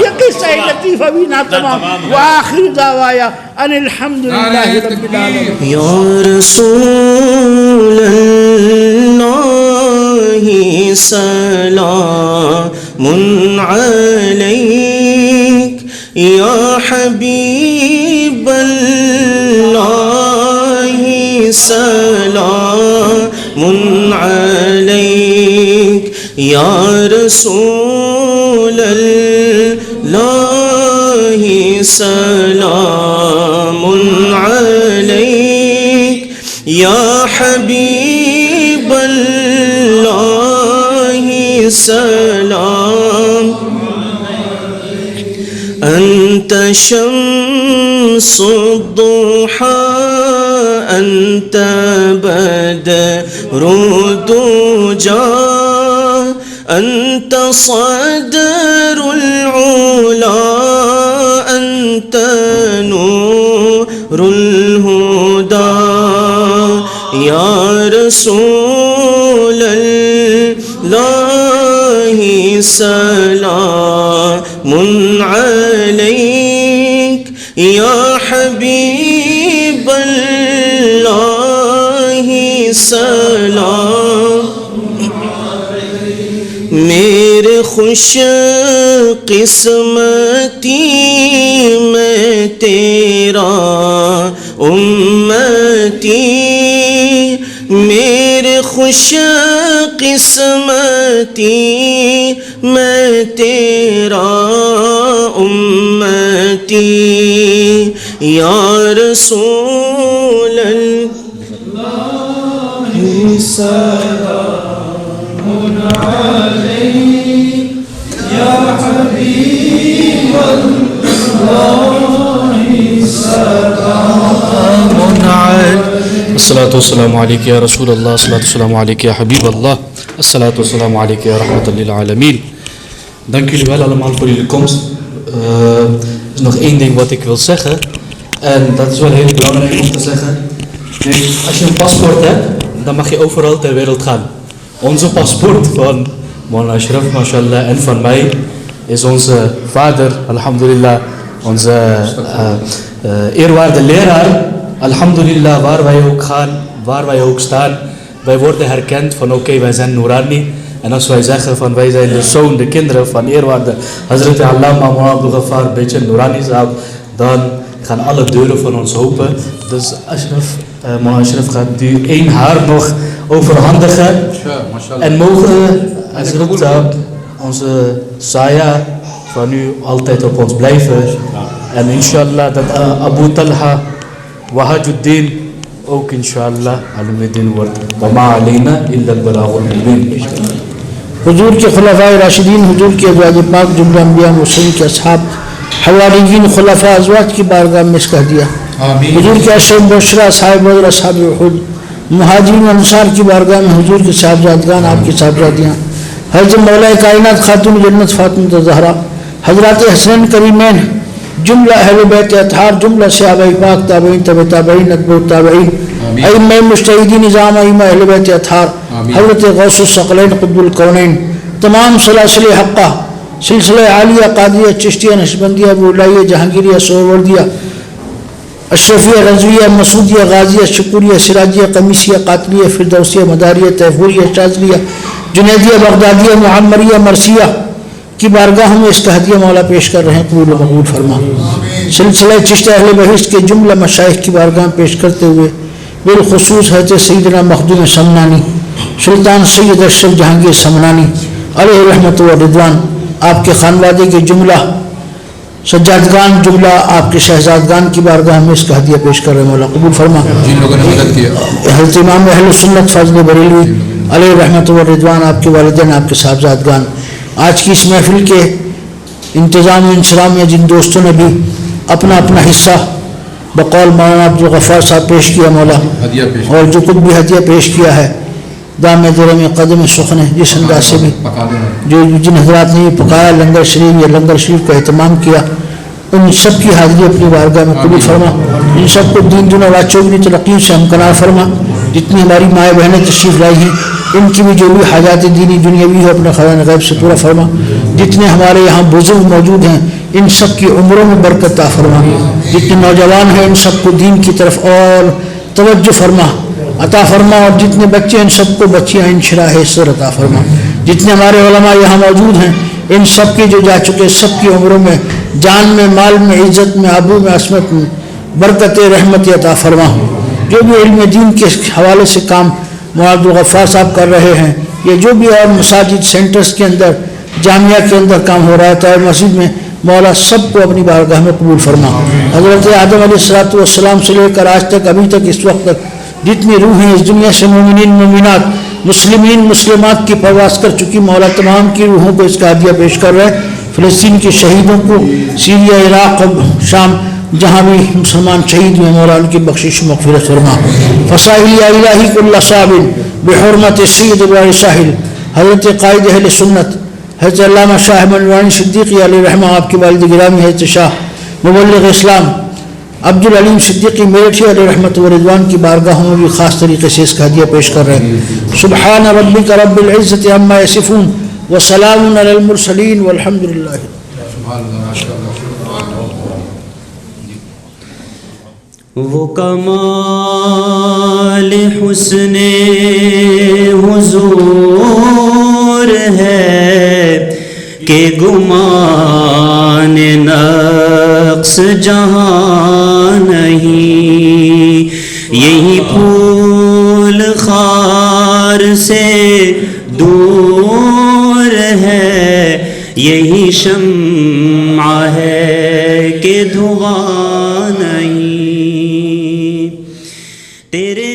یہ قصہ لطیفہ بھی نہ تمام. وآخر دعوایا ان الحمدللہ رب العالمین. یا رسول اللہ سلام علیک، یا حبیب اللہ سلام علیک، یا رسول اللہ سلام علیک، یا حبیب اللہ سلام. انت شمس الضحى انت بدر الدجى انت صدر العلا انت نور الهدى، یا رسول اللہ سلام علیک، یا حبیب اللہ سلام. میرے خوش قسمتی میں تیرا امتی، میرے خوش قسمتی میں تیرا امتی، یا رسول اللہ سلام علیک، یا حبیب اللہ سلام علیک. الصلاة والسلام علیک یا رسول اللہ، الصلاة والسلام علیک یا حبیب اللہ، الصلاة والسلام علیک یا رحمت lil'alamin. Dank jullie wel allemaal voor jullie komst. Er is nog één ding wat ik wil zeggen. En dat is wel heel belangrijk om te zeggen. Kijk, als je een paspoort hebt, dan mag je overal ter wereld gaan. Onze paspoort van Maulana Ashraf, mashallah, en van mij is onze vader, alhamdulillah, onze eerwaarde leraar. Alhamdulillah, waar wij ook gaan, waar wij ook staan, wij worden herkend van oké, wij zijn Noorani. En als wij zeggen van wij zijn de zoon, de kinderen van eerwaarde Hazrat Allama Maulana Abdulghafar een beetje Noorani Sahab, dan gaan alle deuren van ons open. Dus Ashraf, Maulana Ashraf gaat nu 1 haar nog overhandigen. En mogen Hazrat onze saya van u altijd op ons blijven. En inshallah dat Abu Talha Wahajuddin ook inshallah Alimuddin wordt. Wa ma alayna illa al-balagh al-mubin. حضور کے خلفاء راشدین، حضور کے ازواج پاک، جملہ انبیاء مرسلین کے اصحاب، حواریین، خلفاء ازواج کی بارگاہ میں اس کہہ دیا حضور کے عشر مبشرہ صاحب بدر اصحاب احد مہاجرین و انصار کی بارگاہ میں حضور کے صاحبزادگان آپ کی صاحبزادیاں حضرت مولا کائنات خاتون جنت فاطمہ زہرا حضرات حسنین کریمین جملہ اہل بیت اطہار جملہ صحابہ پاک تابعین تبع تابعین اتباع تابعین ائمہ مجتہدین نظام ائمہ اہل بیت اطہار حضرت غوث الثقلین قطب الکونین تمام سلاسل حقہ سلسلہ عالیہ قادریہ چشتیہ نقشبندیہ بولائیہ جہانگیریہ سہروردیہ اشرفیہ رضویہ مسعودیہ غازیہ شکوریہ سراجیہ قمیصیہ قاتلیہ فردوسیہ مداریہ تیفوریہ شاذلیہ جنیدیہ بغدادیہ معمریہ مرثیہ کی بارگاہوں میں اس کا ہدیہ مولا پیش کر رہے ہیں، قبول و مقبول فرما۔ سلسلہ چشتہ اہل بہشت کے جملہ مشائخ کی بارگاہ پیش کرتے ہوئے بالخصوص حضرت سیدنا مخدوم سمنانی سلطان سید اشرف جہانگیر سمنانی علیہ رحمت و رضوان، آپ کے خانوادے کے جملہ سجادگان جملہ آپ کے شہزادگان کی بارگاہ میں اس کا ہدیہ پیش کر رہے ہیں، مولا قبول فرما۔ جن لوگوں نے مدد کیا حضرت امام اہل سنت فاضل بریلوی علیہ رحمت و رضوان، آپ کے والدین آپ کے صاحبزادگان، آج کی اس محفل کے انتظام و انصرام میں جن دوستوں نے بھی اپنا اپنا حصہ بقول مولانا عبدالغفار صاحب پیش کیا مولا، اور جو کچھ بھی ہدیہ پیش کیا ہے دام درم قدم سخن جس انداز سے بھی جو جن حضرات نے یہ پکایا لنگر شریف یا لنگر شریف کا اہتمام کیا، ان سب کی حاضری اپنی بارگاہ میں قبول فرما، ان سب کو دین دنیا واچوگنی ترقی سے ہمکنار فرما۔ جتنی ہماری مائیں بہنیں تشریف لائی ہیں ان کی بھی جو بھی حاجات دینی دنیاوی ہے اپنے خزانہ غیب سے پورا فرما۔ جتنے ہمارے یہاں بزرگ موجود ہیں ان سب کی عمروں میں برکت عطا فرما، جتنے نوجوان ہیں ان سب کو دین کی طرف اور توجہ فرما عطا فرما، اور جتنے بچے ہیں ان سب کو بچیاں انشراح صدر عطا فرما۔ جتنے ہمارے علماء یہاں موجود ہیں ان سب کے جو جا چکے سب کی عمروں میں جان میں مال میں عزت میں ابو میں عصمت میں برکت رحمت عطا فرما۔ جو بھی علم دین کے حوالے سے کام مولانا عبدالغفار صاحب کر رہے ہیں، یہ جو بھی اور مساجد سینٹرز کے اندر جامعہ کے اندر کام ہو رہا ہے طاہر مسجد میں، مولا سب کو اپنی بارگاہ میں قبول فرما۔ حضرت آدم علیہ السلام سے لے کر آج تک ابھی تک اس وقت تک جتنی روحیں اس دنیا سے مومنین مومنات مسلمین مسلمات کی پرواز کر چکی، مولا تمام کی روحوں کو اس کا ہدیہ پیش کر رہے ہیں۔ فلسطین کے شہیدوں کو، سیریا عراق شام جہاں بھی مسلمان شہید ہوئے مولا ان کی بخشش مغفرت فرما۔ فصاحل یا الہی کل صابر بحرمت سید ابراہیم ساحل حضرت قائد اہل سنت حضرت علامہ شاہ منوانی صدیقی علیہ رحمہ، آپ کے والد گرامی حضرت شاہ مبلغ اسلام عبد العلیم صدیقی میرٹھی علیہ رحمت و رضوان کی بارگاہوں میں بھی خاص طریقے سے اس کا ہدیہ پیش کر رہے ہیں۔ سبحان ربک رب العزت عما یصفون وسلام علی المرسلین والحمد للہ۔ وہ کمال حسن حضور ہے کہ گمان نقص جہاں نہیں، یہی پھول خار سے دور ہے، یہی شمع ہے کہ دھواں نہیں، تیرے